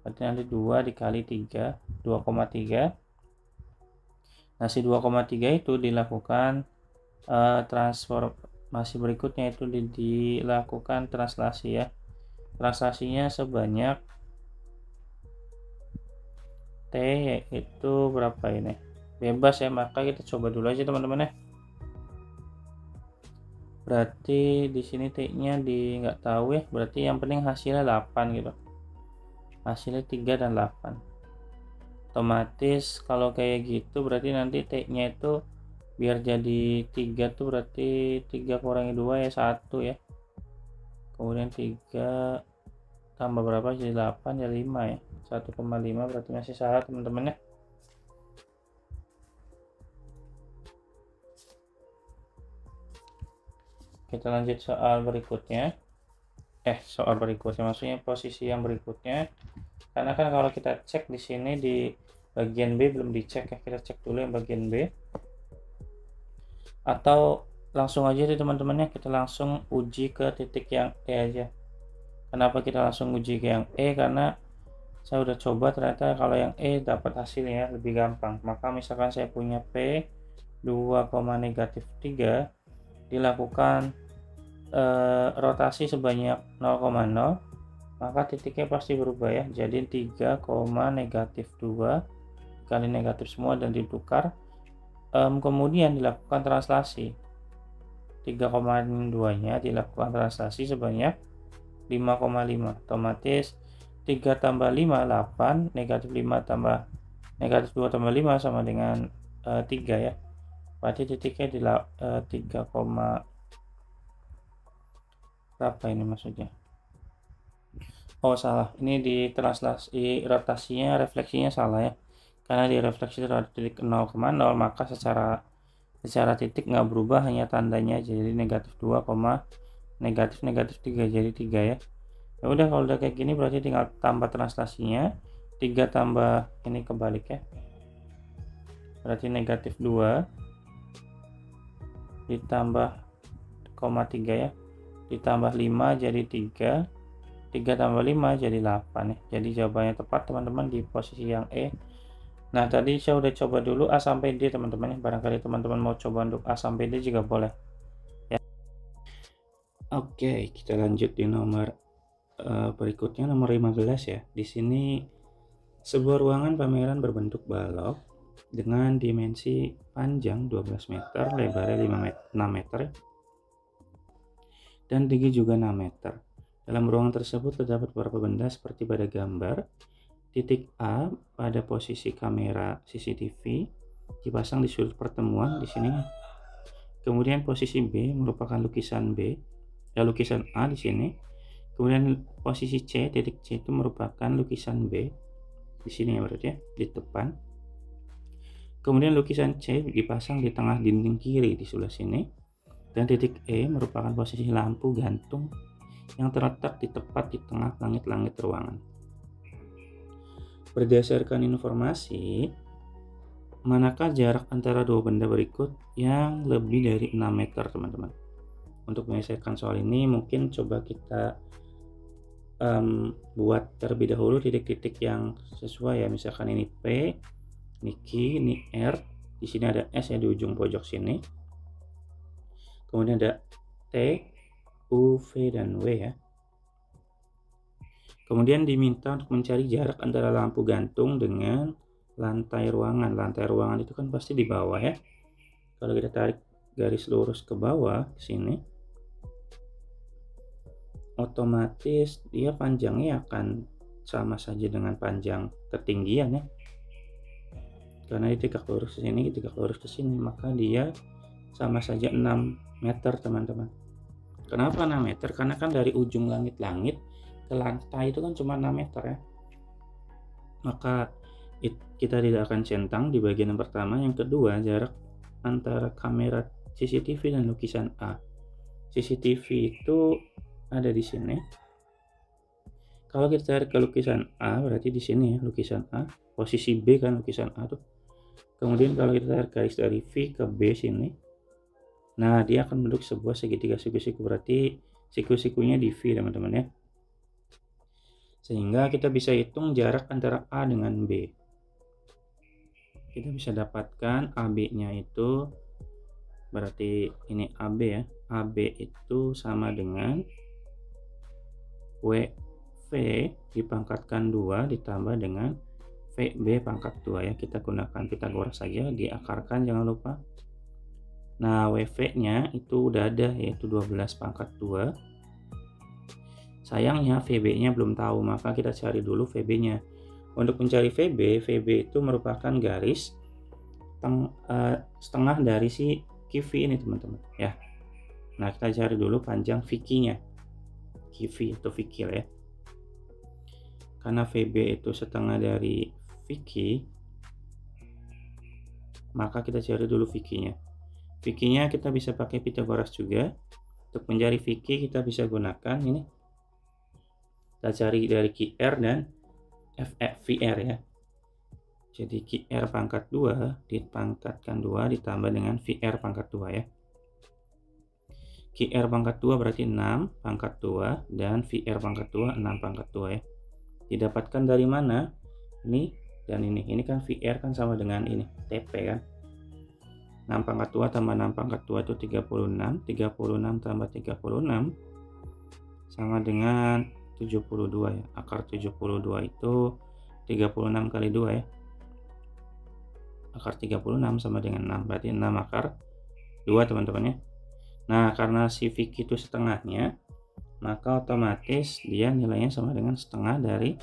Berarti nanti 2 dikali 3, 2,3. Nah, si 2,3 itu dilakukan transformasi berikutnya, itu dilakukan translasi ya. Translasinya sebanyak T, yaitu berapa ini? Bebas ya, maka kita coba dulu aja teman-teman ya. Berarti di sini T-nya nggak tahu ya, berarti yang penting hasilnya 8 gitu. Hasilnya 3 dan 8. Otomatis kalau kayak gitu berarti nanti T-nya itu biar jadi 3 tuh berarti 3 kurangi 2 ya 1 ya. Kemudian 3 tambah berapa jadi 8 ya 5 ya. 1,5 berarti masih salah teman-teman ya. Kita lanjut soal berikutnya. Soal berikutnya maksudnya posisi yang berikutnya. Karena kan kalau kita cek di sini di bagian B belum dicek ya, kita cek dulu yang bagian B. Atau langsung aja deh teman-teman ya, kita langsung uji ke titik yang E aja. Kenapa kita langsung uji ke yang E? Karena saya udah coba, ternyata kalau yang E dapat hasilnya lebih gampang. Maka misalkan saya punya P 2,-3, dilakukan rotasi sebanyak 0,0, maka titiknya pasti berubah ya, jadi 3, -2 kali negatif semua dan ditukar. Kemudian dilakukan translasi 3,2 nya dilakukan translasi sebanyak 5,5, otomatis 3 tambah 5 8, negatif 5 tambah negatif 2 tambah 5 sama dengan 3 ya, berarti titiknya di 3, berapa ini maksudnya? Oh salah, ini di translasi rotasinya refleksinya salah ya, karena di refleksi terhadap titik 0,0 maka secara titik nggak berubah, hanya tandanya jadi negatif 2, negatif 3 jadi 3 ya. Ya udah, kalau udah kayak gini berarti tinggal tambah translasinya, 3 tambah ini kebalik ya, berarti negatif 2 ditambah 0,3 ya, ditambah 5 jadi 3, 3 tambah 5 jadi 8 ya. Jadi jawabannya tepat teman-teman di posisi yang E. Nah, tadi saya udah coba dulu A sampai D teman-teman ya. Barangkali teman-teman mau coba untuk A sampai D juga boleh ya. Oke, kita lanjut di nomor berikutnya, nomor 15 ya. Di sini sebuah ruangan pameran berbentuk balok dengan dimensi panjang 12 meter, lebarnya 6 meter dan tinggi juga 6 meter. Dalam ruangan tersebut terdapat beberapa benda seperti pada gambar. Titik A pada posisi kamera CCTV dipasang di sudut pertemuan di sini. Kemudian posisi B merupakan lukisan B, lukisan A di sini. Kemudian posisi C, titik C itu merupakan lukisan B di sini ya berarti ya, di depan. Kemudian lukisan C dipasang di tengah dinding kiri di sebelah sini. Dan titik E merupakan posisi lampu gantung yang terletak di tepat di tengah langit-langit ruangan. Berdasarkan informasi, manakah jarak antara dua benda berikut yang lebih dari 6 meter teman-teman? Untuk menyelesaikan soal ini mungkin coba kita buat terlebih dahulu titik-titik yang sesuai ya. Misalkan ini P, ini Q, ini R, di sini ada S ya di ujung pojok sini. Kemudian ada T, U, V, dan W ya. Kemudian diminta untuk mencari jarak antara lampu gantung dengan lantai ruangan. Lantai ruangan itu kan pasti di bawah ya. Kalau kita tarik garis lurus ke bawah sini, otomatis dia panjangnya akan sama saja dengan panjang ketinggian ya. Karena ini tegak lurus ke sini, tegak lurus ke sini, maka dia sama saja 6 meter teman-teman. Kenapa 6 meter? Karena kan dari ujung langit-langit ke lantai itu kan cuma 6 meter ya. Maka kita tidak akan centang di bagian yang pertama. Yang kedua, jarak antara kamera CCTV dan lukisan A. CCTV itu ada di sini. Kalau kita tarik ke lukisan A, berarti di sini ya lukisan A. Posisi B kan lukisan A tuh. Kemudian kalau kita tarik garis dari V ke B sini, nah dia akan membentuk sebuah segitiga siku-siku. Berarti siku-sikunya di V teman-teman ya. Sehingga kita bisa hitung jarak antara A dengan B. Kita bisa dapatkan AB-nya itu, berarti ini AB ya. AB itu sama dengan WV dipangkatkan 2 ditambah dengan VB pangkat 2 ya. Kita gunakan Pythagoras saja, diakarkan jangan lupa. Nah, WV-nya itu udah ada, yaitu 12 pangkat 2. Sayangnya VB-nya belum tahu, maka kita cari dulu VB-nya. Untuk mencari VB, VB itu merupakan garis setengah dari si QV ini teman-teman ya. Nah, kita cari dulu panjang VQ-nya. QV atau VQ ya. Karena VB itu setengah dari VQ, maka kita cari dulu VQ-nya. VQ-nya kita bisa pakai Pythagoras juga. Untuk mencari VQ kita bisa gunakan ini. Kita cari dari QR dan VR ya. Jadi QR pangkat 2 dipangkatkan 2 ditambah dengan VR pangkat 2 ya. QR pangkat 2 berarti 6 pangkat 2 dan VR pangkat 2 6 pangkat 2 ya. Didapatkan dari mana? Ini dan ini. Ini kan VR kan sama dengan ini, TP kan. 6 pangkat 2 tambah 6 pangkat 2 itu 36. 36 tambah 36 sama dengan 72 ya. Akar 72 itu 36 kali 2 ya. Akar 36 sama dengan 6, berarti 6 akar 2 teman-teman ya. Nah, karena si VQ itu setengahnya, maka otomatis dia nilainya sama dengan setengah dari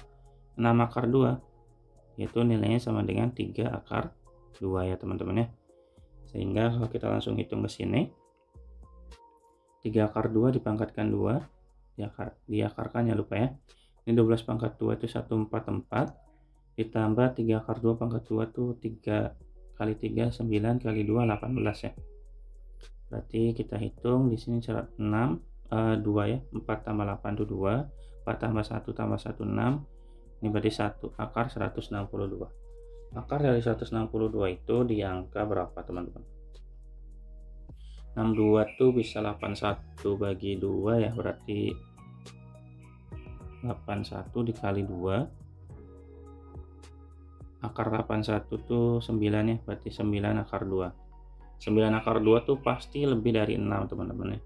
6 akar 2, yaitu nilainya sama dengan 3 akar 2 ya teman-teman ya. Sehingga kalau kita langsung hitung ke sini, 3 akar 2 dipangkatkan 2, diakarkan ya lupa ya. Ini 12 pangkat 2 itu 144 ditambah 3 akar 2 pangkat 2 itu 3 kali 3 9 kali 2 18 ya. Berarti kita hitung di sini 6 2 ya. 4 tambah 8 itu 2, 4 tambah 1 tambah 1 6. Ini berarti 1 akar 162. Akar dari 162 itu di angka berapa teman-teman? 62 tuh bisa 81 bagi 2 ya, berarti 81 dikali 2. Akar 81 tuh 9 ya, berarti 9 akar 2. 9 akar 2 tuh pasti lebih dari 6 teman-teman ya.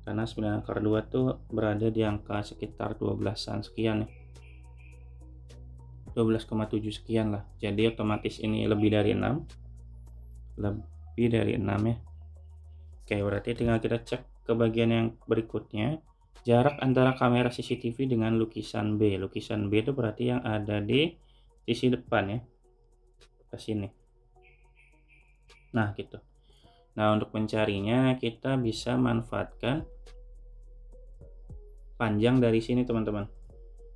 Karena 9 akar 2 tuh berada di angka sekitar 12-an sekian ya. 12,7 sekian lah. Jadi otomatis ini lebih dari 6. Lebih dari 6 ya. Oke, berarti tinggal kita cek ke bagian yang berikutnya. Jarak antara kamera CCTV dengan lukisan B. Lukisan B itu berarti yang ada di sisi depan ya. Ke sini. Nah, gitu. Nah, untuk mencarinya kita bisa manfaatkan panjang dari sini, teman-teman.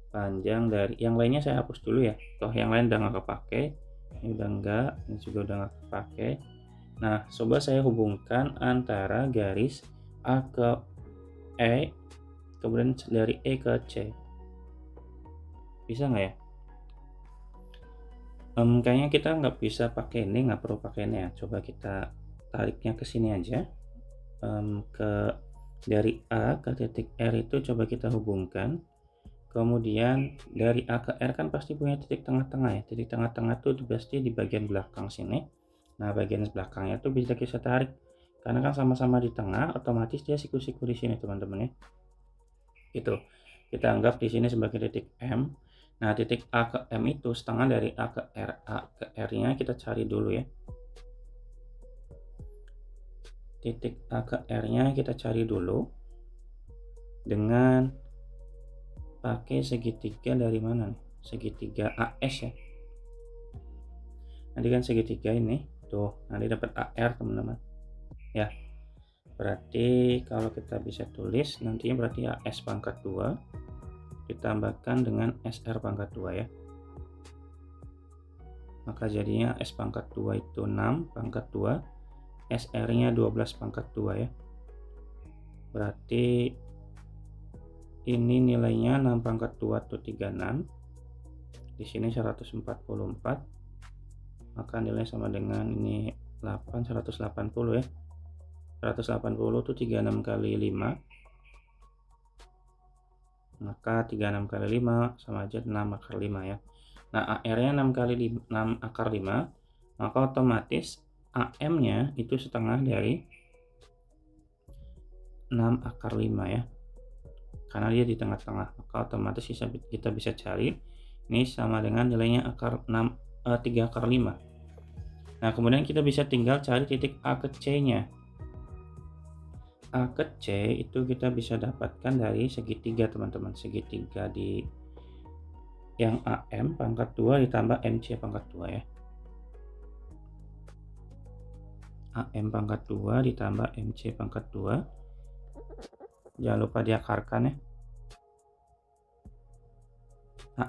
Panjang dari yang lainnya saya hapus dulu ya. Toh yang lain udah nggak kepake. Ini udah enggak, ini juga udah nggak kepake. Nah, coba saya hubungkan antara garis A ke E, kemudian dari E ke C. Bisa nggak ya? Kayaknya kita nggak bisa pakai ini, nggak perlu pakai ini ya. Coba kita tariknya ke sini aja. Dari A ke titik R itu coba kita hubungkan. Kemudian dari A ke R kan pasti punya titik tengah-tengah ya. Titik tengah-tengah tuh pasti di bagian belakang sini. Nah, bagian belakangnya tuh bisa kita tarik. Karena kan sama-sama di tengah, otomatis dia siku-siku di sini, teman-teman ya. Gitu. Kita anggap di sini sebagai titik M. Nah, titik A ke M itu setengah dari A ke R. A ke R-nya kita cari dulu ya. Titik A ke R-nya kita cari dulu. Dengan pakai segitiga dari mana nih? Segitiga AS ya. Nanti kan segitiga ini tuh, nanti dapat AR teman-teman ya. Berarti kalau kita bisa tulis nantinya berarti AS pangkat 2 ditambahkan dengan SR pangkat 2 ya. Maka jadinya S pangkat 2 itu 6 pangkat 2, SR nya 12 pangkat 2 ya. Berarti ini nilainya 6 pangkat 2 itu 36. Di sini 144. Maka nilai sama dengan ini 8, 180 ya. 180 itu 36 kali 5. Maka 36 kali 5 sama aja 6 akar 5 ya. Nah, AR-nya 6 kali 5, 6 akar 5. Maka otomatis AM-nya itu setengah dari 6 akar 5 ya. Karena dia di tengah-tengah, maka otomatis kita bisa cari ini sama dengan nilainya akar 3 akar 5. Nah, kemudian kita bisa tinggal cari titik A ke C-nya. A ke C itu kita bisa dapatkan dari segitiga, teman-teman. Segitiga di yang AM pangkat 2 ditambah MC pangkat 2 ya. AM pangkat 2 ditambah MC pangkat 2. Jangan lupa diakarkan ya.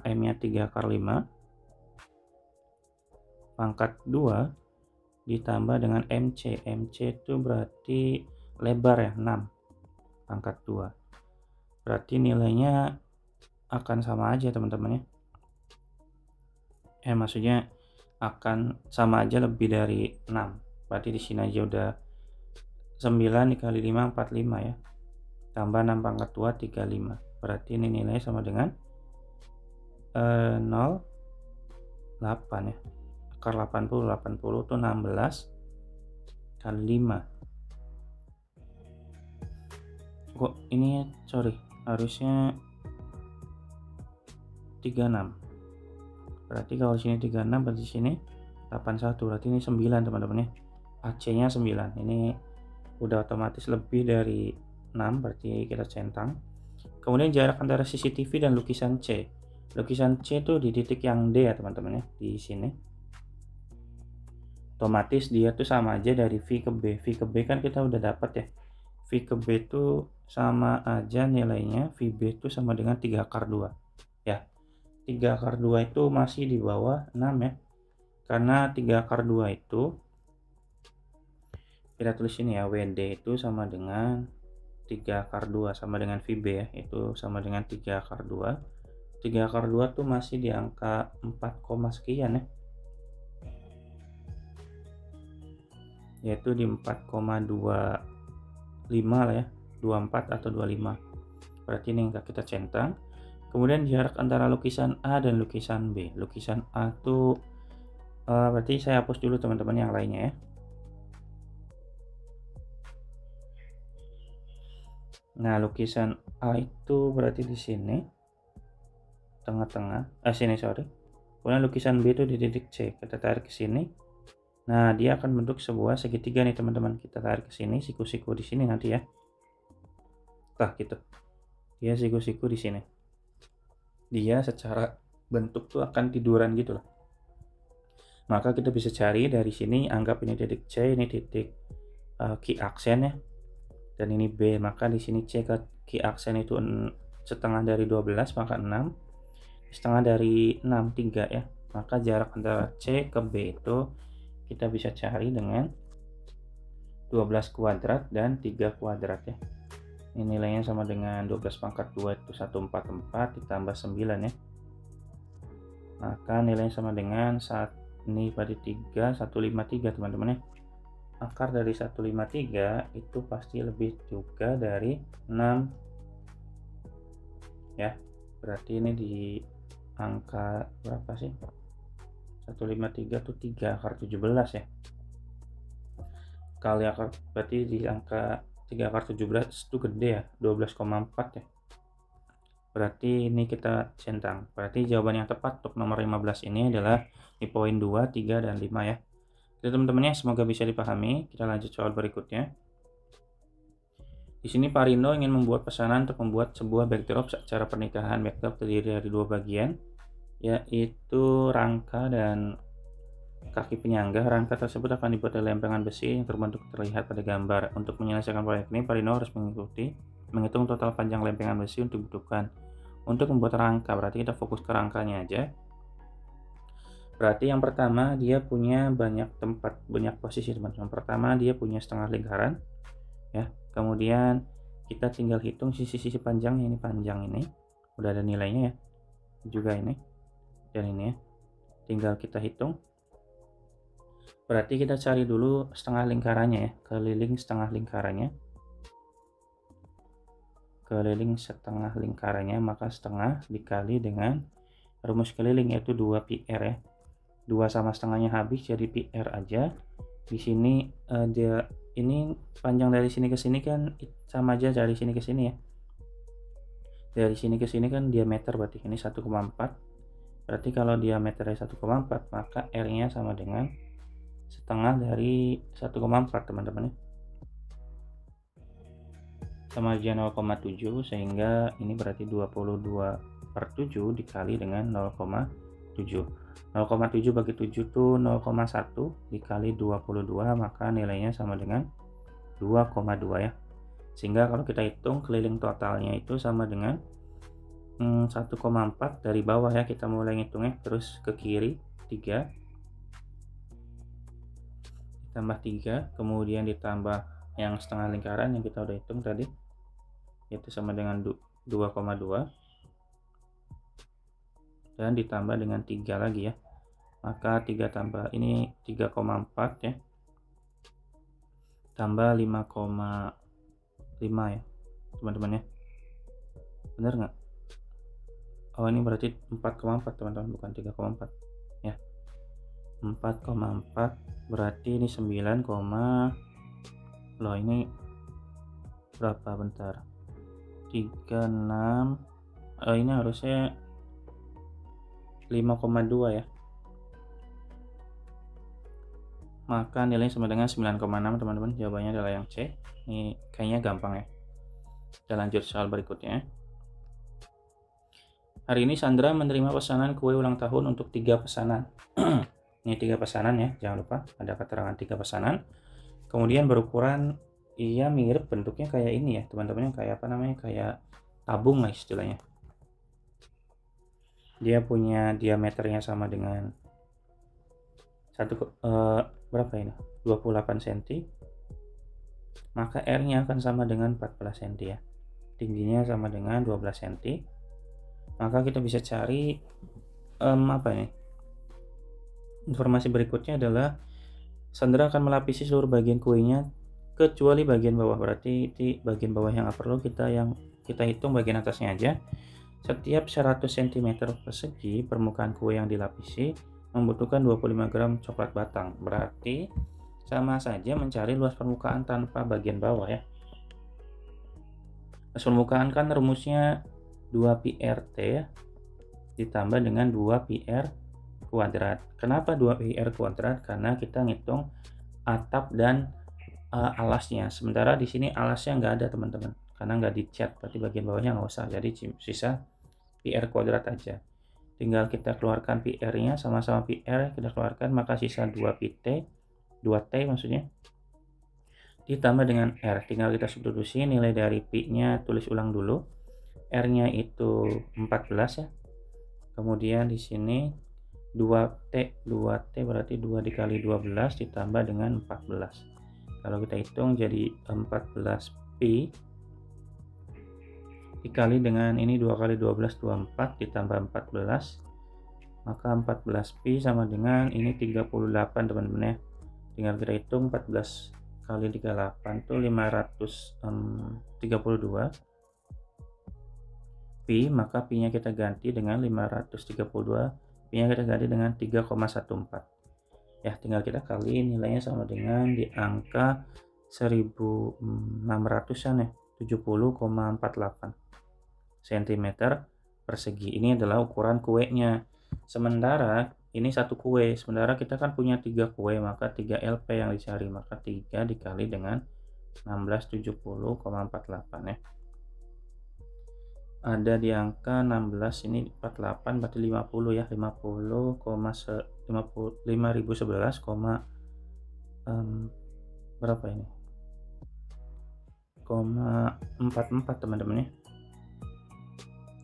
AM-nya 3 akar 5 pangkat 2 ditambah dengan MC. MC itu berarti lebar ya, 6 pangkat 2. Berarti nilainya akan sama aja, teman-teman ya. Maksudnya akan sama aja lebih dari 6. Berarti di sini aja udah 9 dikali 5 45 ya. Tambah 6 pangkat 2 35. Berarti ini nilainya sama dengan 0,8 ya. Akar 80 itu 16 kali 5. Kok ini sorry, harusnya 36. Berarti kalau sini 36 berarti sini 81. Berarti ini 9, teman-teman ya. AC-nya 9. Ini udah otomatis lebih dari 6, berarti kita centang. Kemudian jarak antara CCTV dan lukisan C. Lukisan C itu di titik yang D ya, teman-teman ya, di sini. Otomatis dia tuh sama aja dari V ke B. V ke B kan kita udah dapat ya. V ke B itu sama aja nilainya, VB itu sama dengan 3 akar 2 ya. 3 akar 2 itu masih di bawah 6 ya. Karena 3 akar 2 itu kita tulis ini ya, WD itu sama dengan 3 akar 2 sama dengan VB ya, itu sama dengan 3 akar 2. 3 akar 2 tuh masih di angka 4, sekian ya. yaitu di 4,25 lah ya, 24 atau 25. Berarti ini yang kita centang. Kemudian jarak antara lukisan A dan lukisan B. Lukisan A itu berarti saya hapus dulu teman-teman yang lainnya ya. Nah, lukisan A itu berarti di sini tengah-tengah, sini sorry. Kemudian lukisan B itu di titik C, kita tarik ke sini. Nah, dia akan bentuk sebuah segitiga nih teman-teman. Kita tarik ke sini, siku-siku di sini nanti ya. Gitu. Dia siku-siku di sini. Dia secara bentuk tuh akan tiduran gitu lah. Maka kita bisa cari dari sini, anggap ini titik C, ini titik key aksen ya. Dan ini B, maka di sini C ke key aksen itu setengah dari 12, maka 6. Setengah dari 6, 3 ya. Maka jarak antara C ke B itu kita bisa cari dengan 12 kuadrat dan 3 kuadrat ya. Ini nilainya sama dengan 12 pangkat 2 itu 144 ditambah 9 ya. Maka nilainya sama dengan ini pada 3, 153 teman-teman ya. Akar dari 153 itu pasti lebih juga dari 6 ya. Berarti ini di angka berapa sih? 153 itu 3 akar 17 ya. Kali akar berarti di angka 3 akar 17 itu gede ya, 12,4 ya. Berarti ini kita centang. Berarti jawaban yang tepat untuk nomor 15 ini adalah di poin 2, 3, dan 5 ya. Jadi teman-teman ya, semoga bisa dipahami. Kita lanjut soal berikutnya. Di sini Pak Rino ingin membuat pesanan untuk membuat sebuah backdrop acara pernikahan. Backdrop terdiri dari 2 bagian, yaitu rangka dan kaki penyangga. Rangka tersebut akan dibuat dari lempengan besi yang terbentuk terlihat pada gambar. Untuk menyelesaikan proyek ini, Pak Rino harus menghitung total panjang lempengan besi untuk dibutuhkan untuk membuat rangka. Berarti kita fokus ke rangkanya aja. Berarti yang pertama dia punya banyak tempat, banyak posisi teman-teman. Pertama dia punya setengah lingkaran ya. Kemudian kita tinggal hitung sisi-sisi panjangnya. Ini panjang ini udah ada nilainya ya, juga ini dan ini ya, tinggal kita hitung. Berarti kita cari dulu setengah lingkarannya ya, keliling setengah lingkarannya. Keliling setengah lingkarannya, maka setengah dikali dengan rumus keliling yaitu 2 PR ya. 2 sama setengahnya habis jadi PR aja. Di sini dia ini panjang dari sini ke sini kan sama aja dari sini ke sini ya. Dari sini ke sini kan diameter, berarti ini 1,4. Berarti kalau diameternya 1,4 maka R-nya sama dengan setengah dari 1,4 teman-teman ya. Sama aja 0,7, sehingga ini berarti 22/7 dikali dengan 0,7. 0,7 bagi 7 itu 0,1 dikali 22, maka nilainya sama dengan 2,2 ya. Sehingga kalau kita hitung keliling totalnya itu sama dengan 1,4 dari bawah ya, kita mulai ngitungnya, terus ke kiri 3 ditambah 3, kemudian ditambah yang setengah lingkaran yang kita udah hitung tadi, yaitu sama dengan 2,2, dan ditambah dengan 3 lagi ya, maka 3 tambah ini 3,4 ya, tambah 5,5 ya teman-teman ya. Bener nggak? Oh, ini berarti 4,4 teman-teman, bukan 3,4 ya. 4,4 berarti ini 9, loh ini berapa, bentar, 36, ini harusnya 5,2 ya, maka nilainya sama dengan 9,6 teman-teman. Jawabannya adalah yang C. Ini kayaknya gampang ya. Kita lanjut soal berikutnya. Hari ini Sandra menerima pesanan kue ulang tahun untuk 3 pesanan. Ini 3 pesanan ya, jangan lupa ada keterangan 3 pesanan. Kemudian berukuran, iya mirip bentuknya kayak ini ya teman-teman, kayak apa namanya, kayak tabung lah istilahnya. Dia punya diameternya sama dengan berapa ini, 28 cm, maka R-nya akan sama dengan 14 cm ya. Tingginya sama dengan 12 cm. Maka kita bisa cari apa ini? Informasi berikutnya adalah Sandra akan melapisi seluruh bagian kuenya kecuali bagian bawah, berarti di bagian bawah yang nggak perlu, kita hitung bagian atasnya aja. Setiap 100 cm persegi permukaan kue yang dilapisi membutuhkan 25 gram coklat batang, berarti sama saja mencari luas permukaan tanpa bagian bawah ya. Luas permukaan kan rumusnya 2πRT ya, ditambah dengan 2πr kuadrat. Kenapa 2πr kuadrat? Karena kita ngitung atap dan alasnya. Sementara di sini alasnya nggak ada teman-teman, karena nggak dicat, berarti bagian bawahnya nggak usah. Jadi sisa PR kuadrat aja. Tinggal kita keluarkan PR-nya, sama-sama PR kita keluarkan, maka sisa 2PT, 2T maksudnya, ditambah dengan R. Tinggal kita substitusi nilai dari P-nya, tulis ulang dulu. R-nya itu 14 ya. Kemudian di sini 2T berarti 2 dikali 12 ditambah dengan 14. Kalau kita hitung jadi 14P dikali dengan ini 2 kali 12 24 ditambah 14, maka 14Pi sama dengan ini 38 teman-teman ya. Tinggal kita hitung 14 kali 38 itu 532 Pi, maka Pi nya kita ganti dengan 532, Pi nya kita ganti dengan 3,14 ya. Tinggal kita kali, nilainya sama dengan di angka 1600an ya, 70,48 cm persegi. Ini adalah ukuran kuenya. Sementara ini satu kue, sementara kita kan punya 3 kue, maka 3 LP yang dicari, maka 3 dikali dengan 1670,48 ya. Ada di angka 16, ini 48 berarti 50 ya, 50,11, berapa ini, 44 teman-teman ya.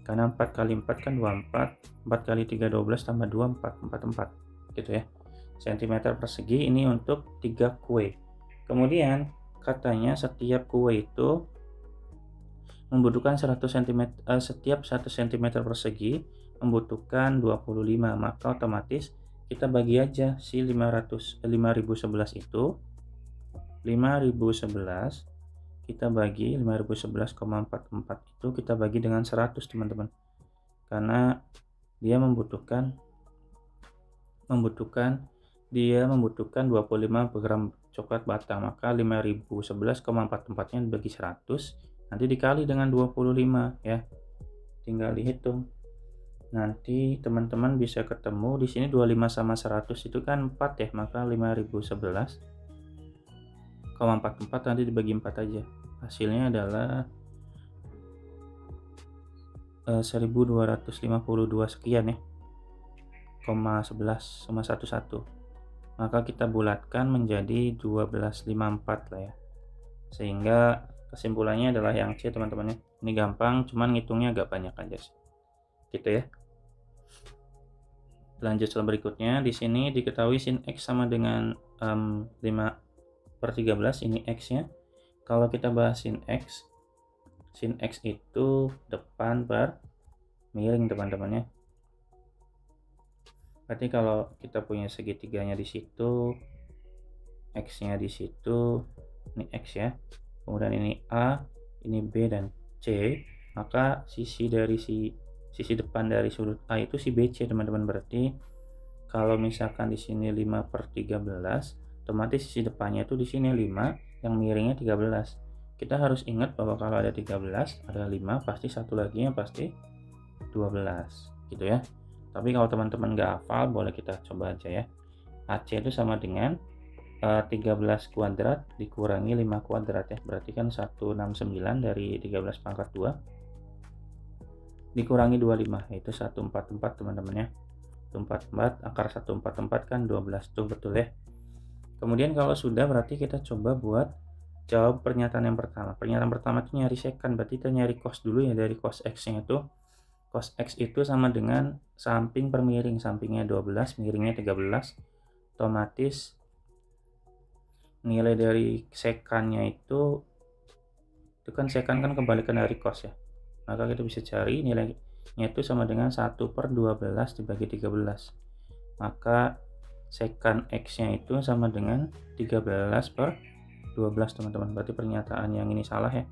Karena 4 kali 4 kan 24, 4 kali 3 12 tambah 2 44 gitu ya, cm persegi. Ini untuk 3 kue. Kemudian katanya setiap kue itu membutuhkan 100 cm, setiap 1 cm persegi membutuhkan 25, maka otomatis kita bagi aja si 5011 itu, 5011 kita bagi 5011,44 itu kita bagi dengan 100 teman-teman, karena dia membutuhkan 25 gram coklat batang, maka 5011,44 nya dibagi 100 nanti dikali dengan 25 ya, tinggal dihitung. Nanti teman-teman bisa ketemu di sini 25 sama 100 itu kan 4 ya, maka 5011,44 nanti dibagi 4 aja, hasilnya adalah 1252 sekian ya, 11,11, maka kita bulatkan menjadi 1254 lah ya, sehingga kesimpulannya adalah yang C teman-teman ya. Ini gampang, cuman ngitungnya agak banyak aja sih gitu ya. Lanjut soal berikutnya. Di sini diketahui sin X sama dengan 5/13, ini X nya. Kalau kita bahas sin X itu depan per miring teman-teman ya. Berarti kalau kita punya segitiganya di situ, X nya di situ, ini X ya, kemudian ini A, ini B dan C, maka sisi depan dari sudut A itu si BC teman-teman. Berarti kalau misalkan di sini 5/13, otomatis sisi depannya itu di sini 5, yang miringnya 13. Kita harus ingat bahwa kalau ada 13, ada 5, pasti satu lagi yang pasti 12 gitu ya. Tapi kalau teman-teman nggak hafal, boleh kita coba aja ya. AC itu sama dengan 13 kuadrat dikurangi 5 kuadrat ya, berarti kan 169 dari 13 pangkat 2 dikurangi 25, yaitu 144 teman-teman ya. 144, akar 144 kan 12 tuh, betul ya. Kemudian kalau sudah, berarti kita coba buat jawab pernyataan yang pertama. Pernyataan pertama itu nyari secant, berarti kita nyari cos dulu ya. Dari cos X nya itu, cos X itu sama dengan samping per miring, sampingnya 12, miringnya 13, otomatis nilai dari sekannya itu kan sekan kan kebalikan dari cos ya, maka kita bisa cari nilainya itu sama dengan 1/12 dibagi 13, maka Secant X-nya itu sama dengan 13 per 12 teman-teman. Berarti pernyataan yang ini salah ya.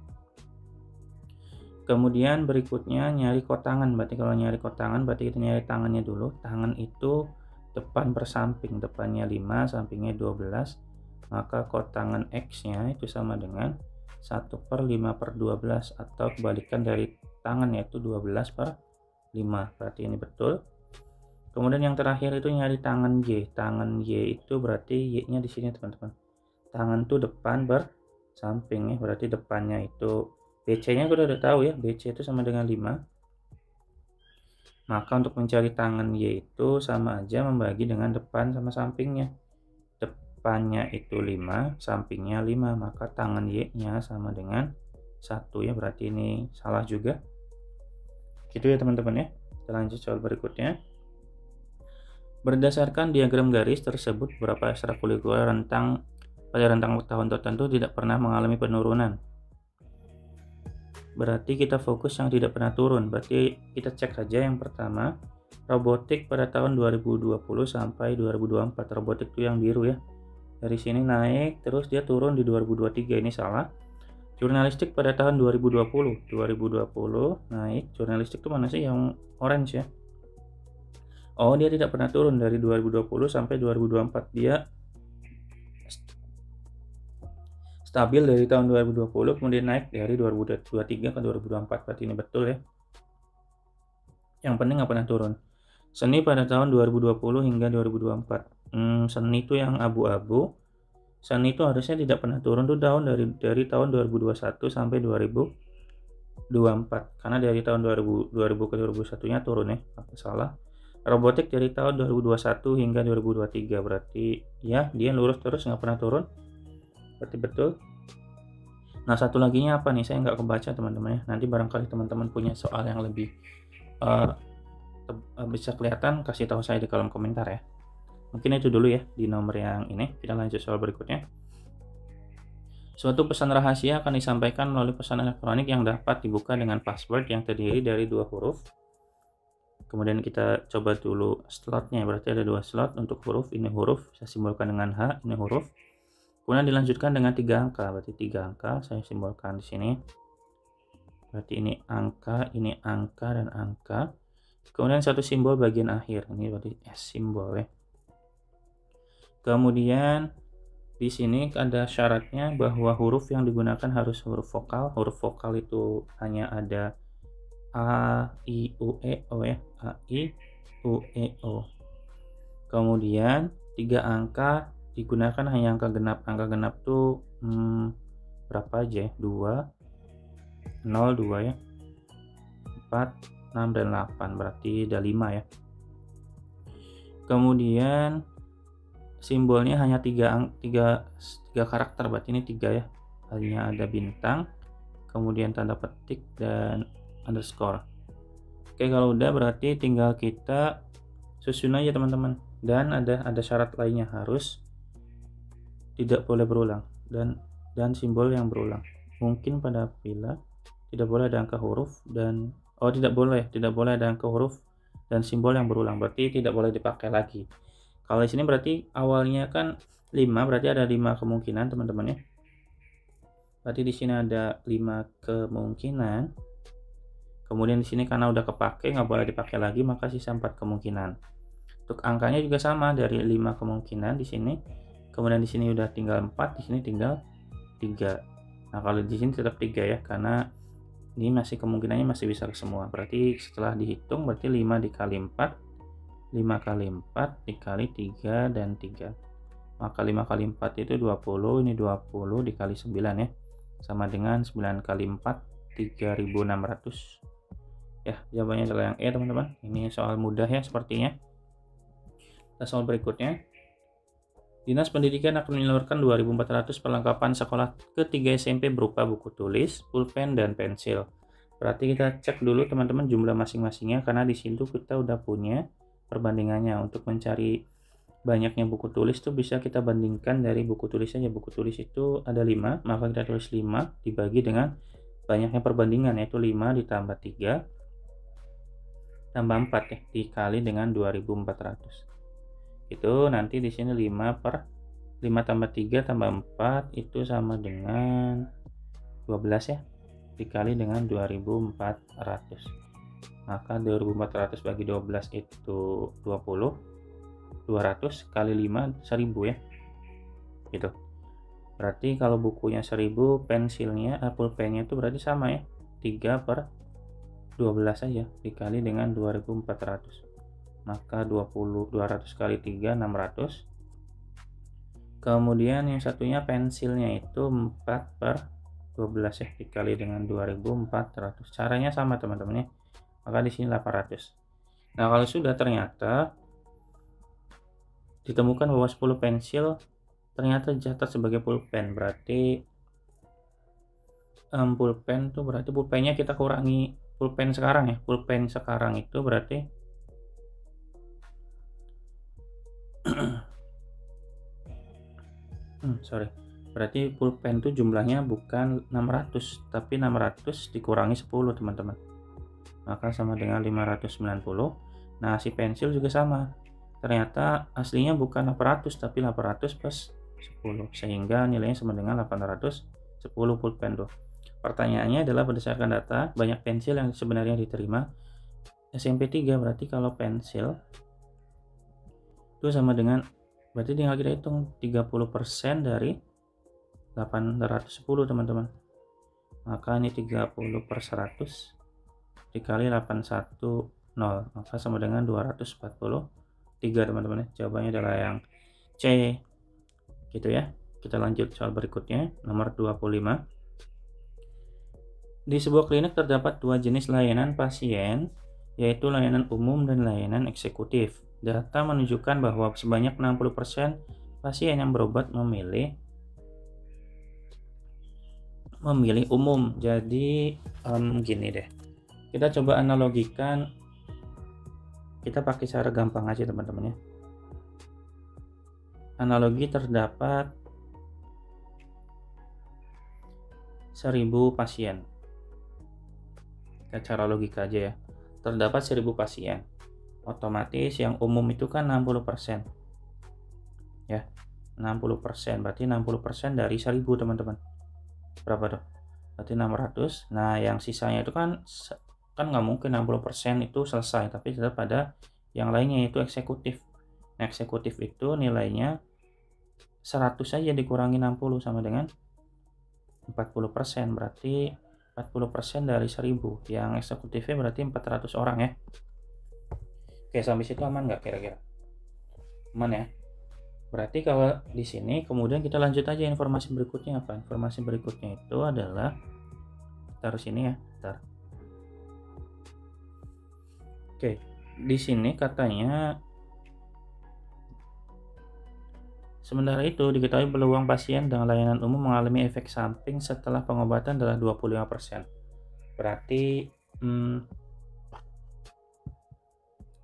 Kemudian berikutnya nyari kotangan. Berarti kalau nyari kotangan berarti kita nyari tangannya dulu. Tangan itu depan per samping. Depannya 5, sampingnya 12. Maka kotangan X-nya itu sama dengan 1 per 5 per 12. Atau kebalikan dari tangan, yaitu 12 per 5. Berarti ini betul. Kemudian yang terakhir itu nyari tangan Y. Tangan Y itu berarti Y-nya di sini teman-teman. Tangan itu depan per samping ya. Berarti depannya itu BC-nya kita udah tahu ya, BC itu sama dengan 5. Maka untuk mencari tangan Y itu sama aja membagi dengan depan sama sampingnya. Depannya itu 5, sampingnya 5, maka tangan Y-nya sama dengan 1 ya, berarti ini salah juga. Gitu ya teman-teman ya. Kita lanjut soal berikutnya. Berdasarkan diagram garis tersebut, beberapa ekstrakurikuler pada rentang tahun tertentu tidak pernah mengalami penurunan. Berarti kita fokus yang tidak pernah turun. Berarti kita cek saja yang pertama, robotik pada tahun 2020 sampai 2024. Robotik itu yang biru ya. Dari sini naik, terus dia turun di 2023. Ini salah. Jurnalistik pada tahun 2020. 2020 naik. Jurnalistik itu mana sih yang orange ya? Oh, dia tidak pernah turun dari 2020 sampai 2024. Dia stabil dari tahun 2020 kemudian naik dari 2023 ke 2024. Berarti ini betul ya. Yang penting nggak pernah turun. Seni pada tahun 2020 hingga 2024. Seni itu yang abu-abu. Seni itu harusnya tidak pernah turun tuh dari tahun 2021 sampai 2024. Karena dari tahun 2000 ke 2021-nya turun ya. Salah. Robotik dari tahun 2021 hingga 2023. Berarti ya dia lurus terus nggak pernah turun. Berarti betul. Nah, satu laginya apa nih? Saya nggak kebaca teman-teman ya. Nanti barangkali teman-teman punya soal yang lebih bisa kelihatan, kasih tahu saya di kolom komentar ya. Mungkin itu dulu ya di nomor yang ini. Kita lanjut soal berikutnya. Suatu pesan rahasia akan disampaikan melalui pesan elektronik yang dapat dibuka dengan password yang terdiri dari 2 huruf. Kemudian kita coba dulu slotnya. Berarti ada 2 slot untuk huruf. Ini huruf saya simbolkan dengan H. Ini huruf. Kemudian dilanjutkan dengan 3 angka, berarti 3 angka saya simbolkan di sini. Berarti ini angka, dan angka. Kemudian satu simbol bagian akhir, ini berarti S simbol ya. Kemudian di sini ada syaratnya bahwa huruf yang digunakan harus huruf vokal. Huruf vokal itu hanya ada A, I, U, E, O ya. A, I, U, E, O. Kemudian 3 angka digunakan hanya angka genap. Angka genap tuh berapa aja ya? 2, 0, 2 ya, 4, 6, dan 8. Berarti ada 5 ya. Kemudian simbolnya hanya 3 karakter. Berarti ini 3 ya. Hanya ada bintang, kemudian tanda petik, dan underscore. Oke, kalau udah berarti tinggal kita susun aja teman-teman. Dan ada syarat lainnya, harus tidak boleh berulang dan simbol yang berulang. Mungkin pada pila tidak boleh ada angka huruf dan tidak boleh ada angka huruf dan simbol yang berulang. Berarti tidak boleh dipakai lagi. Kalau di sini berarti awalnya kan 5, berarti ada 5 kemungkinan teman-teman ya. Berarti di sini ada 5 kemungkinan. Kemudian di sini karena udah kepake nggak boleh dipakai lagi, maka sisa 4 kemungkinan. Untuk angkanya juga sama, dari 5 kemungkinan di sini. Kemudian di sini udah tinggal 4, di sini tinggal 3. Nah, kalau di sini tetap 3 ya, karena ini masih kemungkinannya masih bisa ke semua. Berarti setelah dihitung berarti 5 dikali 4, 5 kali 4 dikali 3 dan 3. Maka 5 kali 4 itu 20, ini 20 dikali 9 ya. Sama dengan 9 kali 4, 3600. Ya, jawabannya adalah yang E teman-teman. Ini soal mudah ya sepertinya. Kita soal berikutnya. Dinas Pendidikan akan menyalurkan 2.400 perlengkapan sekolah ke-3 SMP berupa buku tulis, pulpen, dan pensil. Berarti kita cek dulu teman-teman jumlah masing-masingnya, karena di situ kita udah punya perbandingannya. Untuk mencari banyaknya buku tulis tuh bisa kita bandingkan dari buku tulis saja. Buku tulis itu ada 5, maka kita tulis 5 dibagi dengan banyaknya perbandingan, yaitu 5 ditambah 3 tambah 4 ya, dikali dengan 2.400. Itu nanti di sini 5 tambah 3 tambah 4 itu sama dengan 12 ya, dikali dengan 2400. Maka 2400 bagi 12 itu 20, 200 kali 5 1000 ya, gitu. Berarti kalau bukunya 1000, pensilnya pulpennya itu berarti sama ya, 3/12 saja dikali dengan 2400. Maka 200 kali 3 600. Kemudian yang satunya pensilnya itu 4/12 ya, dikali dengan 2400. Caranya sama teman-teman ya. Maka di sini 800. Nah, kalau sudah ternyata ditemukan bahwa 10 pensil ternyata dicatat sebagai pulpen, berarti pulpen tuh berarti pulpennya kita kurangi pulpen sekarang ya. Pulpen sekarang itu berarti sorry. Berarti pulpen tuh jumlahnya bukan 600, tapi 600 dikurangi 10, teman-teman. Maka sama dengan 590. Nah, si pensil juga sama. Ternyata aslinya bukan 800, tapi 800 plus 10. Sehingga nilainya sama dengan 810 pulpen tuh. Pertanyaannya adalah berdasarkan data, banyak pensil yang sebenarnya diterima SMP 3. Berarti kalau pensil itu sama dengan, berarti tinggal kita hitung 30% dari 810, teman-teman. Maka ini 30/100 dikali 810, maka sama dengan 243, teman-teman. Jawabannya adalah yang C, gitu ya. Kita lanjut soal berikutnya, nomor 25. Di sebuah klinik terdapat dua jenis layanan pasien, yaitu layanan umum dan layanan eksekutif. Data menunjukkan bahwa sebanyak 60% pasien yang berobat memilih umum. Jadi gini deh, kita coba analogikan, kita pakai cara gampang aja teman-teman ya. Analogi terdapat 1000 pasien. Kita cara logika aja ya. Terdapat 1000 pasien. Otomatis yang umum itu kan 60%. Ya. 60%, berarti 60% dari 1000, teman-teman. Berapa tuh? Berarti 600. Nah, yang sisanya itu kan nggak mungkin 60% itu selesai, tapi tetap ada yang lainnya, yaitu eksekutif. Nah, eksekutif itu nilainya 100 saja dikurangi 60 sama dengan 40%, berarti 40% dari 1000. Yang eksekutifnya berarti 400 orang ya. Oke, sampai situ aman nggak kira-kira? Aman ya. Berarti kalau di sini kemudian kita lanjut aja informasi berikutnya apa? Informasi berikutnya itu adalah, taruh sini ya, bentar. Oke, di sini katanya sementara itu diketahui peluang pasien dengan layanan umum mengalami efek samping setelah pengobatan adalah 25%. Berarti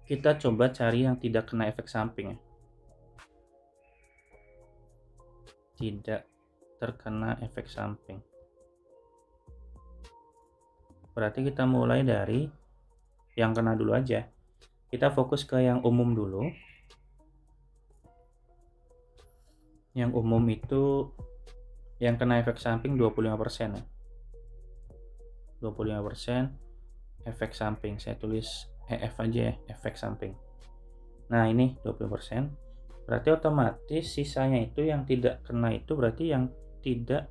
kita coba cari yang tidak kena efek samping ya. Tidak terkena efek samping. Berarti kita mulai dari yang kena dulu aja. Kita fokus ke yang umum dulu. Yang umum itu yang kena efek samping 25% ya. 25% efek samping. Saya tulis EF aja ya, efek samping. Nah, ini 20%. Berarti otomatis sisanya itu yang tidak kena itu berarti yang tidak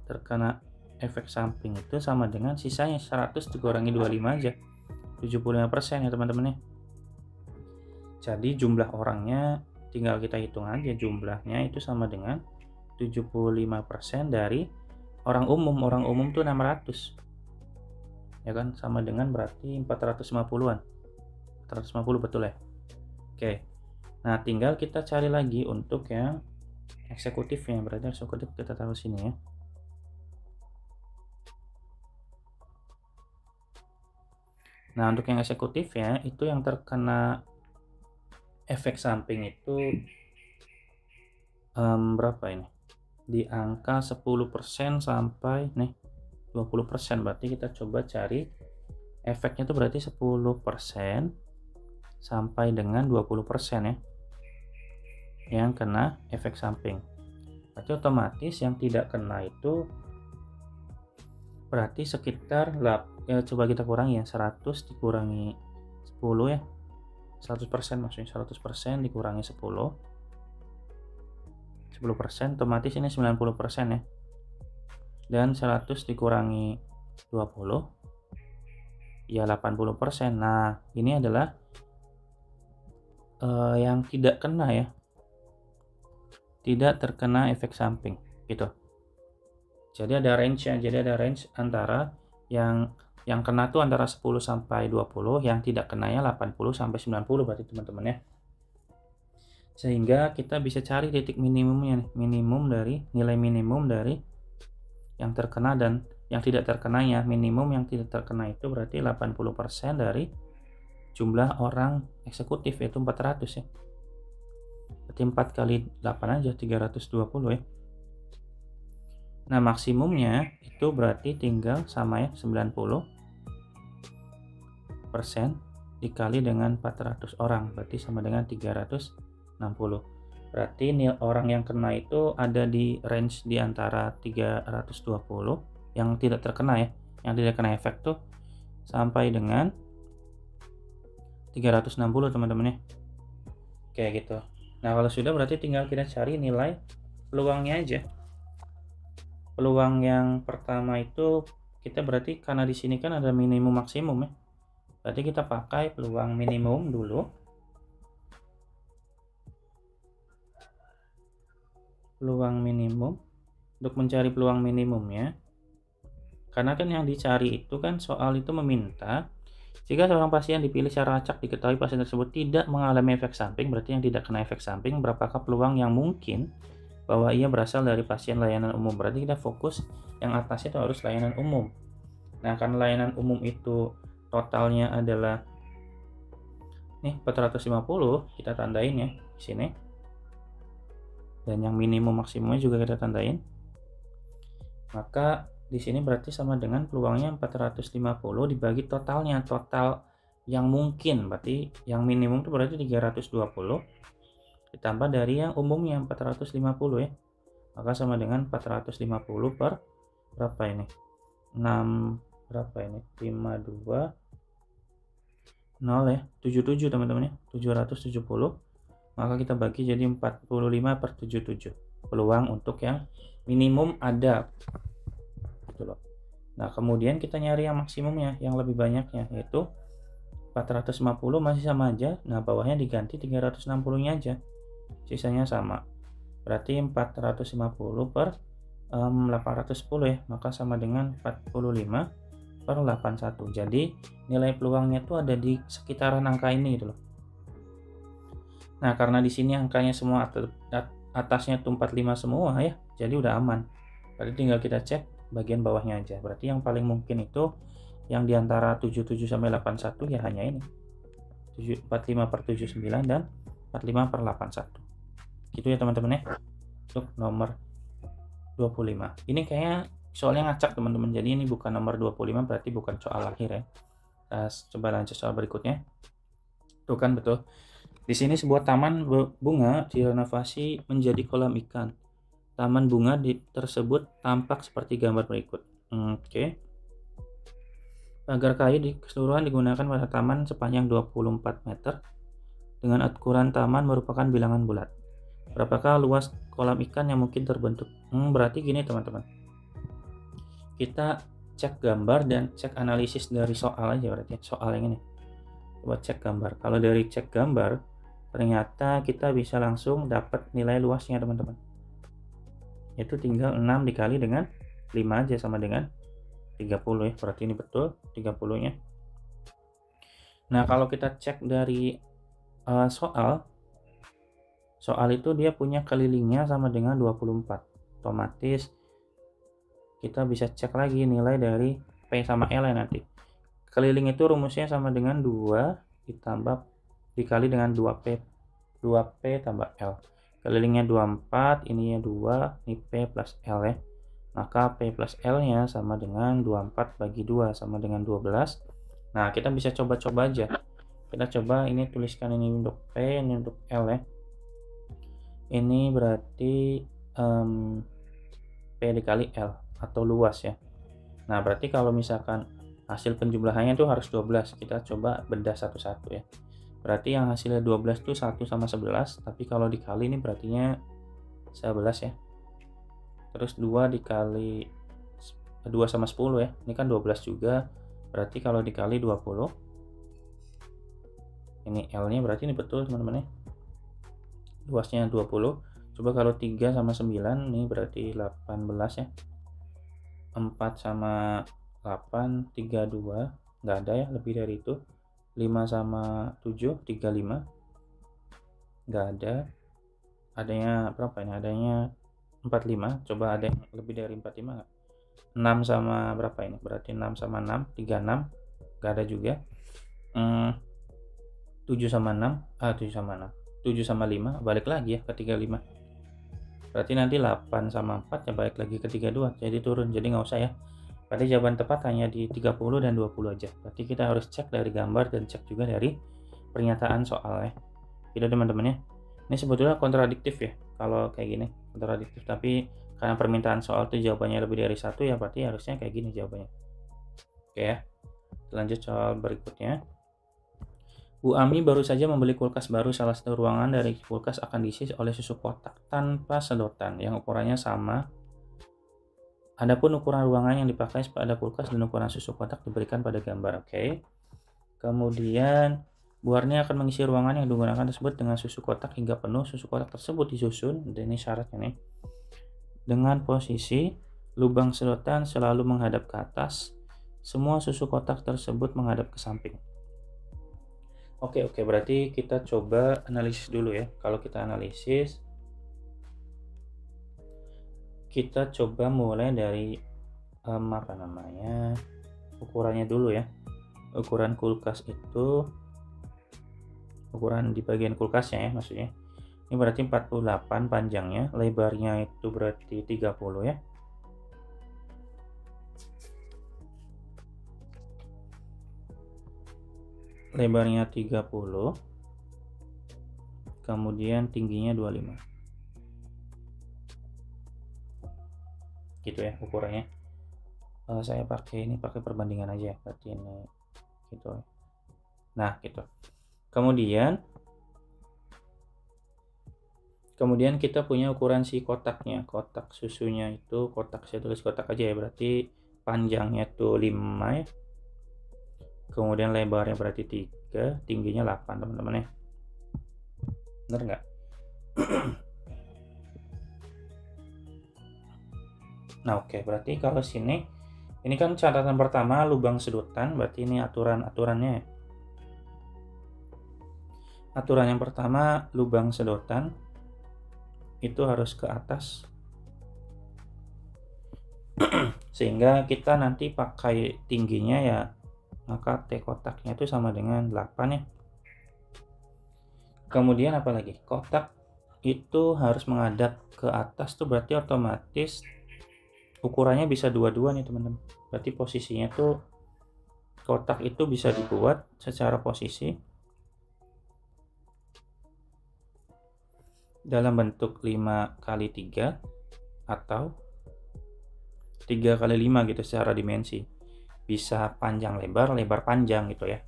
terkena efek samping itu sama dengan sisanya 100 dikurangi 25 aja. 75% ya teman-teman ya. Jadi jumlah orangnya tinggal kita hitung aja, jumlahnya itu sama dengan 75% dari orang umum. Orang umum tuh 600. Ya kan, sama dengan berarti 450-an. 450 betul ya. Oke. Nah, tinggal kita cari lagi untuk yang eksekutifnya. Berarti eksekutif kita taruh sini ya. Nah, untuk yang eksekutif ya, itu yang terkena efek samping itu berapa ini? Di angka 10% sampai nih 20%. Berarti kita coba cari efeknya itu berarti 10% sampai dengan 20% ya, yang kena efek samping. Berarti otomatis yang tidak kena itu berarti sekitar coba kita kurangi ya, 100 dikurangi 10 ya, 100% maksudnya, 100% dikurangi 10% otomatis ini 90% ya, dan 100 dikurangi 20 ya 80%. Nah ini adalah yang tidak kena ya, tidak terkena efek samping gitu. Jadi ada range antara yang kena tuh antara 10 sampai 20, yang tidak kenanya 80 sampai 90 berarti teman-teman ya. Sehingga kita bisa cari titik minimumnya nih, nilai minimum dari yang terkena dan yang tidak terkenanya. Minimum yang tidak terkena itu berarti 80% dari jumlah orang eksekutif, yaitu 400 ya. Berarti 4 kali 8 aja 320 ya. Nah maksimumnya itu berarti tinggal sama ya, 90% dikali dengan 400 orang berarti sama dengan 360. Berarti orang yang kena itu ada di range di antara 320 yang tidak terkena ya, yang tidak kena efek tuh, sampai dengan 360 teman-teman ya, kayak gitu. Nah kalau sudah berarti tinggal kita cari nilai peluangnya aja. Peluang yang pertama itu kita berarti karena di sini kan ada minimum maksimum ya, berarti kita pakai peluang minimum dulu. Peluang minimum, untuk mencari peluang minimumnya, karena kan yang dicari itu kan soal itu meminta jika seorang pasien dipilih secara acak diketahui pasien tersebut tidak mengalami efek samping, berarti yang tidak kena efek samping, berapakah peluang yang mungkin bahwa ia berasal dari pasien layanan umum. Berarti kita fokus yang atasnya itu harus layanan umum. Nah karena layanan umum itu totalnya adalah nih 450, kita tandain ya di sini, dan yang minimum maksimumnya juga kita tandain. Maka di sini berarti sama dengan peluangnya 450 dibagi totalnya, total yang mungkin, berarti yang minimum itu berarti 320 ditambah dari yang umumnya 450 ya, maka sama dengan 450 per berapa ini, 6 berapa ini, 52 0 ya, 77 teman-teman ya, 770, maka kita bagi jadi 45/77 peluang untuk yang minimum ada gitu loh. Nah kemudian kita nyari yang maksimumnya, yang lebih banyaknya, yaitu 450 masih sama aja. Nah bawahnya diganti 360 nya aja, sisanya sama, berarti 450 per 810 ya, maka sama dengan 45/81. Jadi nilai peluangnya tuh ada di sekitaran angka ini gitu loh. Nah karena di sini angkanya semua atasnya tuh 45 semua ya, jadi udah aman. Berarti tinggal kita cek bagian bawahnya aja. Berarti yang paling mungkin itu yang diantara 77 sampai 81 ya hanya ini, 45/79 dan 45/81 gitu ya teman-teman ya, untuk nomor 25. Ini kayaknya soalnya ngacak teman-teman, jadi ini bukan nomor 25, berarti bukan soal akhir ya. Nah, coba lanjut soal berikutnya. Tuh kan betul, di sini sebuah taman bunga direnovasi menjadi kolam ikan. Taman bunga tersebut tampak seperti gambar berikut. Oke. Pagar kayu di keseluruhan digunakan pada taman sepanjang 24 meter dengan ukuran taman merupakan bilangan bulat. Berapakah luas kolam ikan yang mungkin terbentuk? Berarti gini teman-teman, kita cek gambar dan cek analisis dari soal aja, berarti soal yang ini. Coba cek gambar. Kalau dari cek gambar ternyata kita bisa langsung dapat nilai luasnya teman-teman, itu tinggal 6 dikali dengan 5 aja sama dengan 30 ya, berarti ini betul 30 nya. Nah kalau kita cek dari soal itu dia punya kelilingnya sama dengan 24, otomatis kita bisa cek lagi nilai dari P sama L ya nanti. Keliling itu rumusnya sama dengan 2 ditambah dikali dengan 2P tambah L. Kelilingnya 24, ininya 2, ini P plus L ya. Maka P plus L nya sama dengan 24 bagi 2 sama dengan 12. Nah kita bisa coba-coba aja Kita coba ini tuliskan, ini untuk P, ini untuk L ya. Ini berarti P dikali L atau luas ya. Nah, berarti kalau misalkan hasil penjumlahannya itu harus 12. Kita coba bedah satu-satu ya. Berarti yang hasilnya 12 itu 1 sama 11, tapi kalau dikali ini berartinya 11 ya. Terus 2 dikali 2 sama 10 ya. Ini kan 12 juga. Berarti kalau dikali 20. Ini L-nya berarti ini betul teman-teman ya. Luasnya 20. Coba kalau 3 sama 9 ini berarti 18 ya. 4 sama 8 32, nggak ada ya lebih dari itu. 5 sama 7 35, nggak ada. Adanya berapa ini? Adanya 45. Coba ada yang lebih dari 45 nggak? 6 sama berapa ini? Berarti 6 sama 6 36, nggak ada juga. 7 sama 6 7 sama 6 7 sama 5 balik lagi ya ke 35. Berarti nanti 8 sama 4 ya balik lagi ke 32, jadi turun, jadi nggak usah ya. Berarti jawaban tepat hanya di 30 dan 20 aja. Berarti kita harus cek dari gambar dan cek juga dari pernyataan soal ya. Gitu teman-teman ya. Ini sebetulnya kontradiktif ya kalau kayak gini, kontradiktif, tapi karena permintaan soal itu jawabannya lebih dari satu ya berarti harusnya kayak gini jawabannya. Oke ya. Lanjut soal berikutnya. Bu Ami baru saja membeli kulkas baru. Salah satu ruangan dari kulkas akan diisi oleh susu kotak tanpa sedotan yang ukurannya sama. Adapun ukuran ruangan yang dipakai pada kulkas dan ukuran susu kotak diberikan pada gambar. Oke. Kemudian Bu Arni akan mengisi ruangan yang digunakan tersebut dengan susu kotak hingga penuh. Susu kotak tersebut disusun, dan ini syaratnya nih, dengan posisi lubang sedotan selalu menghadap ke atas. Semua susu kotak tersebut menghadap ke samping. Oke, berarti kita coba analisis dulu ya. Kalau kita analisis, kita coba mulai dari ukurannya dulu ya. Ukuran kulkas itu, ukuran di bagian kulkasnya ya maksudnya. Ini berarti 48 panjangnya, lebarnya itu berarti 30 ya. Lebarnya 30, kemudian tingginya 25. Gitu ya ukurannya. Saya pakai perbandingan aja ya, berarti ini gitu. Nah, gitu. Kemudian kita punya ukuran si kotaknya. Kotak susunya itu, saya tulis kotak aja ya, berarti panjangnya tuh 5 ya. Kemudian lebarnya berarti 3, tingginya 8 teman-teman ya. Bener nggak? Nah, oke, berarti kalau sini, ini kan catatan pertama lubang sedotan, berarti ini aturannya ya. Aturan yang pertama, lubang sedotan itu harus ke atas. Sehingga kita nanti pakai tingginya ya, maka T kotaknya itu sama dengan 8 ya. Kemudian apa lagi? Kotak itu harus menghadap ke atas tuh, berarti otomatis ukurannya bisa dua-dua nih teman-teman. Berarti posisinya tuh kotak itu bisa dibuat secara posisi dalam bentuk 5 kali 3 atau 3 kali 5 gitu secara dimensi. Bisa panjang lebar, lebar panjang gitu ya.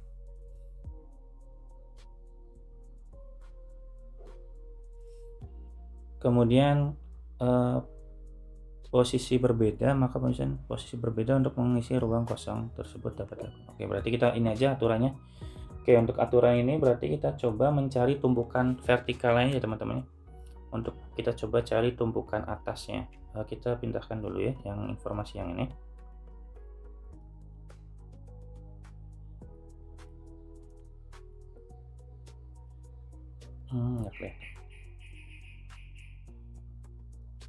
Kemudian posisi berbeda, maka posisi berbeda untuk mengisi ruang kosong tersebut dapat dilakukan. Oke, berarti kita ini aja aturannya. Oke, untuk aturan ini berarti kita coba mencari tumpukan vertikalnya ya teman-teman. Untuk kita coba cari tumpukan atasnya. Kita pindahkan dulu ya yang informasi yang ini. Nggak kelihatan.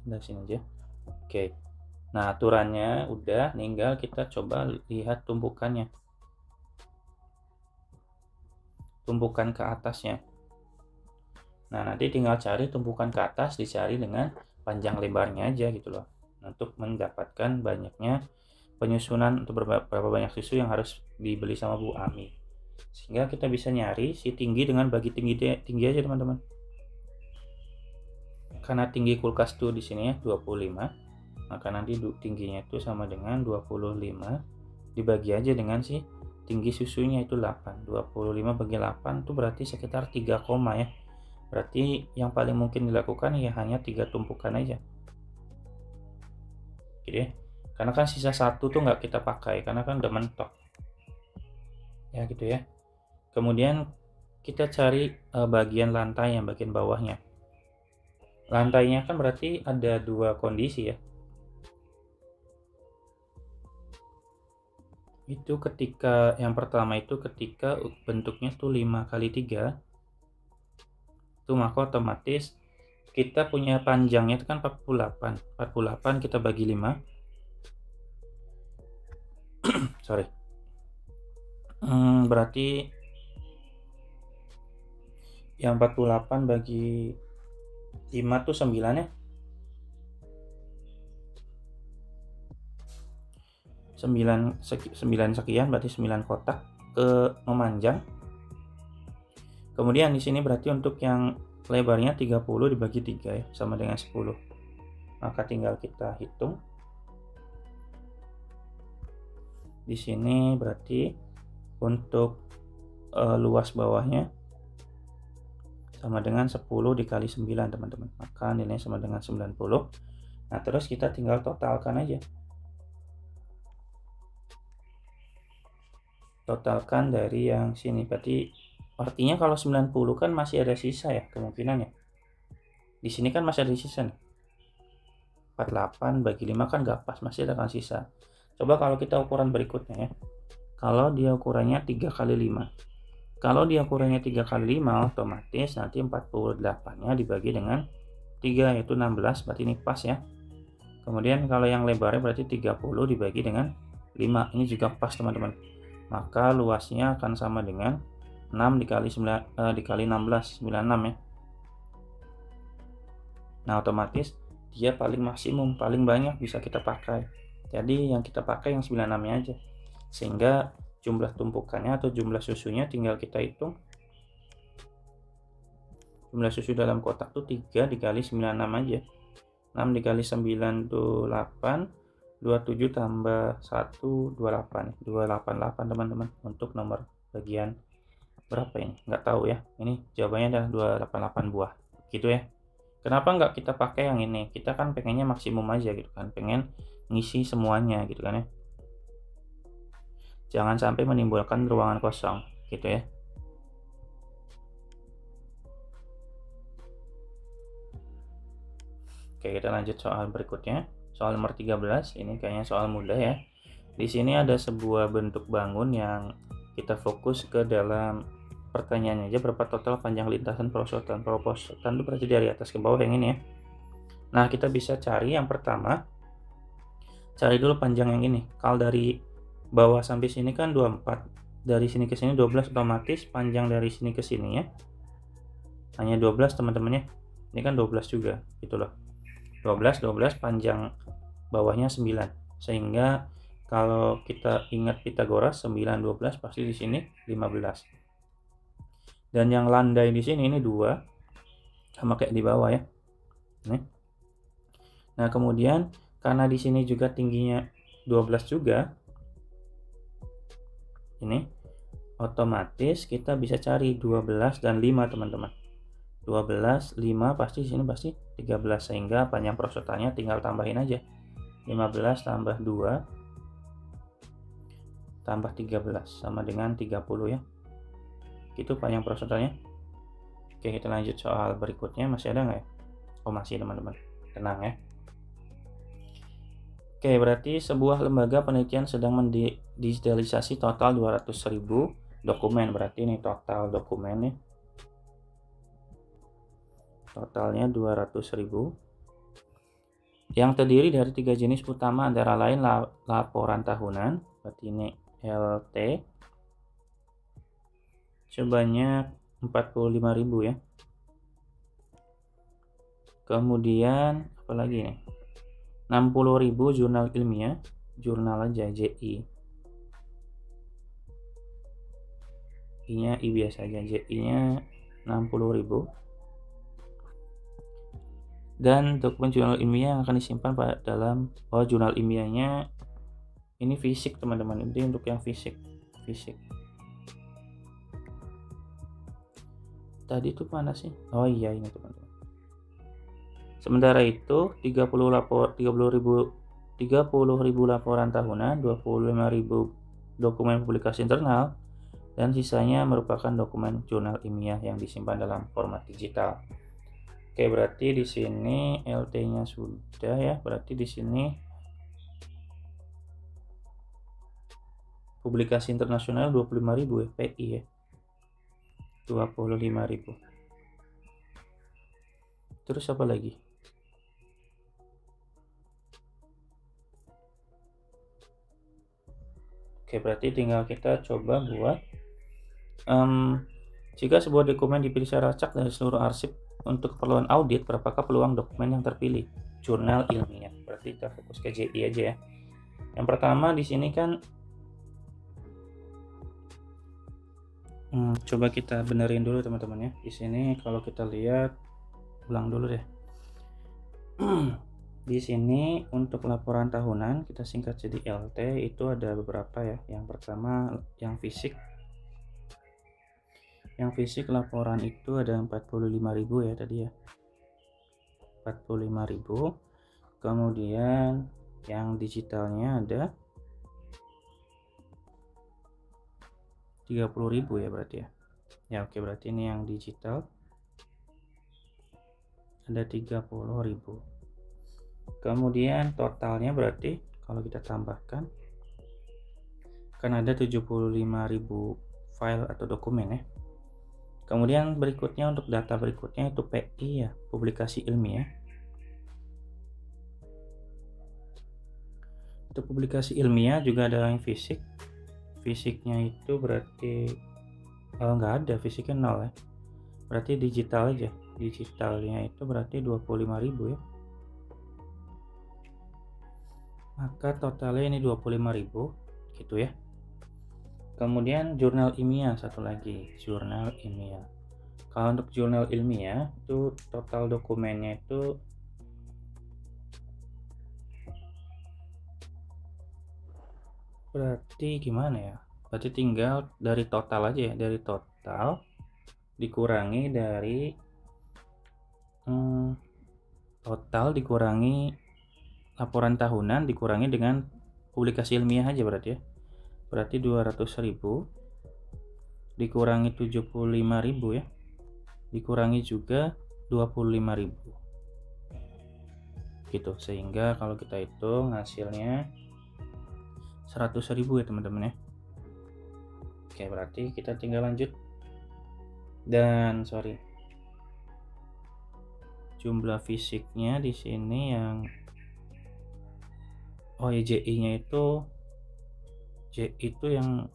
Dari sini aja. Oke. Nah, aturannya udah, tinggal kita coba lihat tumpukannya. Tumpukan ke atasnya. Nah, nanti tinggal cari tumpukan ke atas, dicari dengan panjang lebarnya aja gitu loh. Untuk mendapatkan banyaknya penyusunan untuk berapa banyak susu yang harus dibeli sama Bu Ami. Sehingga kita bisa nyari si tinggi dengan bagi tinggi aja teman-teman. Karena tinggi kulkas tuh di sini ya 25, maka nanti tingginya itu sama dengan 25 dibagi aja dengan si tinggi susunya itu 8. 25 bagi 8 itu berarti sekitar 3 koma ya. Berarti yang paling mungkin dilakukan ya hanya 3 tumpukan aja. Gitu ya. Karena kan sisa satu tuh nggak kita pakai karena kan udah mentok. Ya gitu ya. Kemudian kita cari bagian lantai yang bagian bawahnya. Lantainya kan berarti ada dua kondisi ya. Itu ketika yang pertama itu ketika bentuknya tuh 5 kali 3 itu, maka otomatis kita punya panjangnya itu kan 48. 48 kita bagi 5. Sorry. Berarti yang 48 bagi 5 tuh 9 ya. 9 sekian berarti 9 kotak ke memanjang. Kemudian di sini berarti untuk yang lebarnya 30 dibagi 3 ya, sama dengan 10. Maka tinggal kita hitung. Di sini berarti untuk luas bawahnya sama dengan 10 dikali 9 teman-teman. Maka nilainya sama dengan 90. Nah, terus kita tinggal totalkan aja. Totalkan dari yang sini, berarti artinya kalau 90 kan masih ada sisa ya kemungkinan ya. Di sini kan masih ada sisa nih. 48 bagi 5 kan gak pas, masih ada kan sisa. Coba kalau kita ukuran berikutnya ya. Kalau dia ukurannya 3 kali 5. Kalau dia ukurannya 3 kali 5 otomatis nanti 48-nya dibagi dengan 3 yaitu 16, berarti ini pas ya. Kemudian kalau yang lebarnya berarti 30 dibagi dengan 5, ini juga pas teman-teman. Maka luasnya akan sama dengan 6 dikali 16, 96 ya. Nah, otomatis dia paling maksimum, paling banyak bisa kita pakai. Jadi yang kita pakai yang 96-nya aja. Sehingga jumlah tumpukannya atau jumlah susunya tinggal kita hitung. Jumlah susu dalam kotak tuh 3 dikali 96 aja. 6 dikali 9 itu 8. 27 tambah 1 28, 288 teman-teman untuk nomor bagian berapa ini nggak tahu ya. Ini jawabannya adalah 288 buah gitu ya. Kenapa nggak kita pakai yang ini? Kita kan pengennya maksimum aja gitu kan, pengen ngisi semuanya gitu kan ya, jangan sampai menimbulkan ruangan kosong gitu ya. Oke, kita lanjut soal berikutnya. Soal nomor 13, ini kayaknya soal mudah ya. Di sini ada sebuah bentuk bangun yang kita fokus ke dalam pertanyaannya aja, berapa total panjang lintasan perosotan. Perosotan itu berarti dari atas ke bawah yang ini ya. Nah, kita bisa cari yang pertama, cari dulu panjang yang ini. Kalau dari bawah sampai sini kan 24. Dari sini ke sini 12, otomatis panjang dari sini ke sini ya hanya 12 teman-teman ya. Ini kan 12 juga gitu loh. 12 panjang bawahnya 9, sehingga kalau kita ingat Pitagoras 9 12 pasti di sini 15. Dan yang landai di sini ini 2 sama kayak di bawah ya. Nih. Nah, kemudian karena di sini juga tingginya 12 juga. Ini otomatis kita bisa cari 12 dan 5 teman-teman. 12 5 pasti di sini pasti 13, sehingga panjang perosotannya tinggal tambahin aja. 15 tambah 2 tambah 13 sama dengan 30 ya. Itu panjang perosotannya. Oke, kita lanjut soal berikutnya. Masih ada nggak ya? Oh, masih teman-teman. Tenang ya. Oke, berarti sebuah lembaga penelitian sedang mendigitalisasi total 200.000 dokumen. Berarti ini total dokumennya. Totalnya 200.000. Yang terdiri dari 3 jenis utama antara lain laporan tahunan, berarti ini LT, sebanyak 45.000 ya. Kemudian apa lagi nih? 60.000 jurnal ilmiah, jurnal aja JI. I-nya I biasa aja, JI-nya 60.000. Dan dokumen jurnal ilmiah yang akan disimpan pada dalam jurnal ilmiahnya ini fisik teman-teman, ini untuk yang fisik. Tadi itu mana sih? Oh iya, ini teman-teman. Sementara itu 30.000 laporan tahunan, 25.000 dokumen publikasi internal, dan sisanya merupakan dokumen jurnal ilmiah yang disimpan dalam format digital. Oke, berarti di sini LT-nya sudah ya. Berarti di sini publikasi internasional 25.000 ya, PI ya. 25.000. Terus apa lagi? Oke, berarti tinggal kita coba buat jika sebuah dokumen dipilih secara acak dari seluruh arsip untuk keperluan audit, berapakah peluang dokumen yang terpilih? Jurnal ilmiah. Berarti kita fokus ke JI aja ya. Yang pertama di sini kan coba kita benerin dulu teman-teman ya. Di sini kalau kita lihat, ulang dulu deh. Di sini untuk laporan tahunan kita singkat jadi LT, itu ada beberapa ya. Yang pertama yang fisik. Yang fisik laporan itu ada 45.000 ya tadi ya. 45.000. Kemudian yang digitalnya ada 30.000 ya berarti ya. Ya oke, berarti ini yang digital ada 30.000. Kemudian totalnya berarti kalau kita tambahkan kan ada 75.000 file atau dokumen ya. Kemudian berikutnya untuk data berikutnya itu PI ya, publikasi ilmiah. Untuk publikasi ilmiah juga ada yang fisik. Fisiknya itu berarti nggak ada, fisiknya 0 ya. Berarti digital aja. Digitalnya itu berarti 25.000 ya. Maka totalnya ini 25.000 gitu ya. Kemudian jurnal ilmiah satu lagi, jurnal ilmiah. Kalau untuk jurnal ilmiah itu total dokumennya itu berarti gimana ya? Berarti tinggal dari total aja ya, dari total dikurangi dari total dikurangi laporan tahunan dikurangi dengan publikasi ilmiah aja berarti ya. Berarti 200.000 dikurangi 75.000 ya. Dikurangi juga 25.000. Gitu, sehingga kalau kita hitung hasilnya 100.000 ya teman-teman ya. Oke, berarti kita tinggal lanjut. Dan jumlah fisiknya di sini yang JI-nya itu yang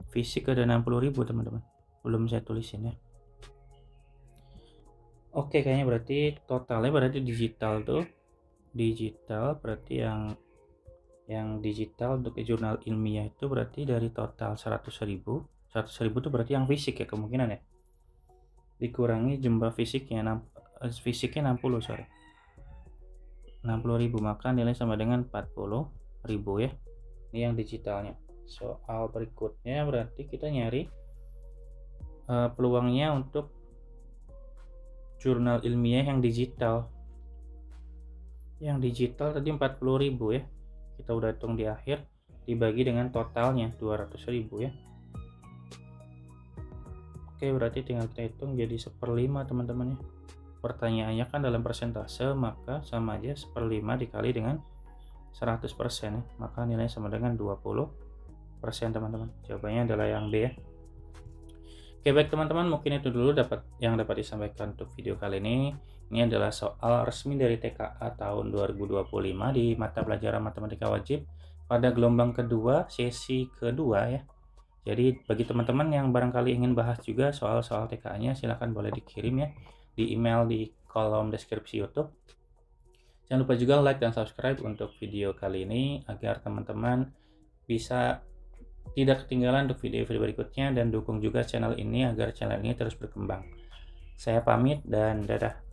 fisik ada 60.000 teman-teman. Belum saya tulisin ya. Oke, kayaknya berarti totalnya berarti digital berarti yang digital untuk jurnal ilmiah itu berarti dari total 100.000 itu berarti yang fisik ya kemungkinan ya. Dikurangi jumlah fisiknya 60 60.000, maka nilai sama dengan 40.000 ya. Ini yang digitalnya. Soal berikutnya berarti kita nyari peluangnya untuk jurnal ilmiah yang digital. Yang digital tadi 40.000 ya. Kita udah hitung di akhir, dibagi dengan totalnya 200.000 ya. Oke, berarti tinggal kita hitung jadi 1/5 teman-teman ya. Pertanyaannya kan dalam persentase, maka sama aja 1/5 dikali dengan 100% ya. Maka nilainya sama dengan 20% teman-teman. Jawabannya adalah yang B ya. Oke, baik teman-teman, mungkin itu dulu yang dapat disampaikan untuk video kali ini. Ini adalah soal resmi dari TKA tahun 2025 di mata pelajaran matematika wajib pada gelombang kedua, sesi kedua ya. Jadi bagi teman-teman yang barangkali ingin bahas juga soal-soal TKA-nya, silahkan boleh dikirim ya di email di kolom deskripsi YouTube. Jangan lupa juga like dan subscribe untuk video kali ini agar teman-teman bisa tidak ketinggalan untuk video-video berikutnya dan dukung juga channel ini agar channel ini terus berkembang. Saya pamit dan dadah.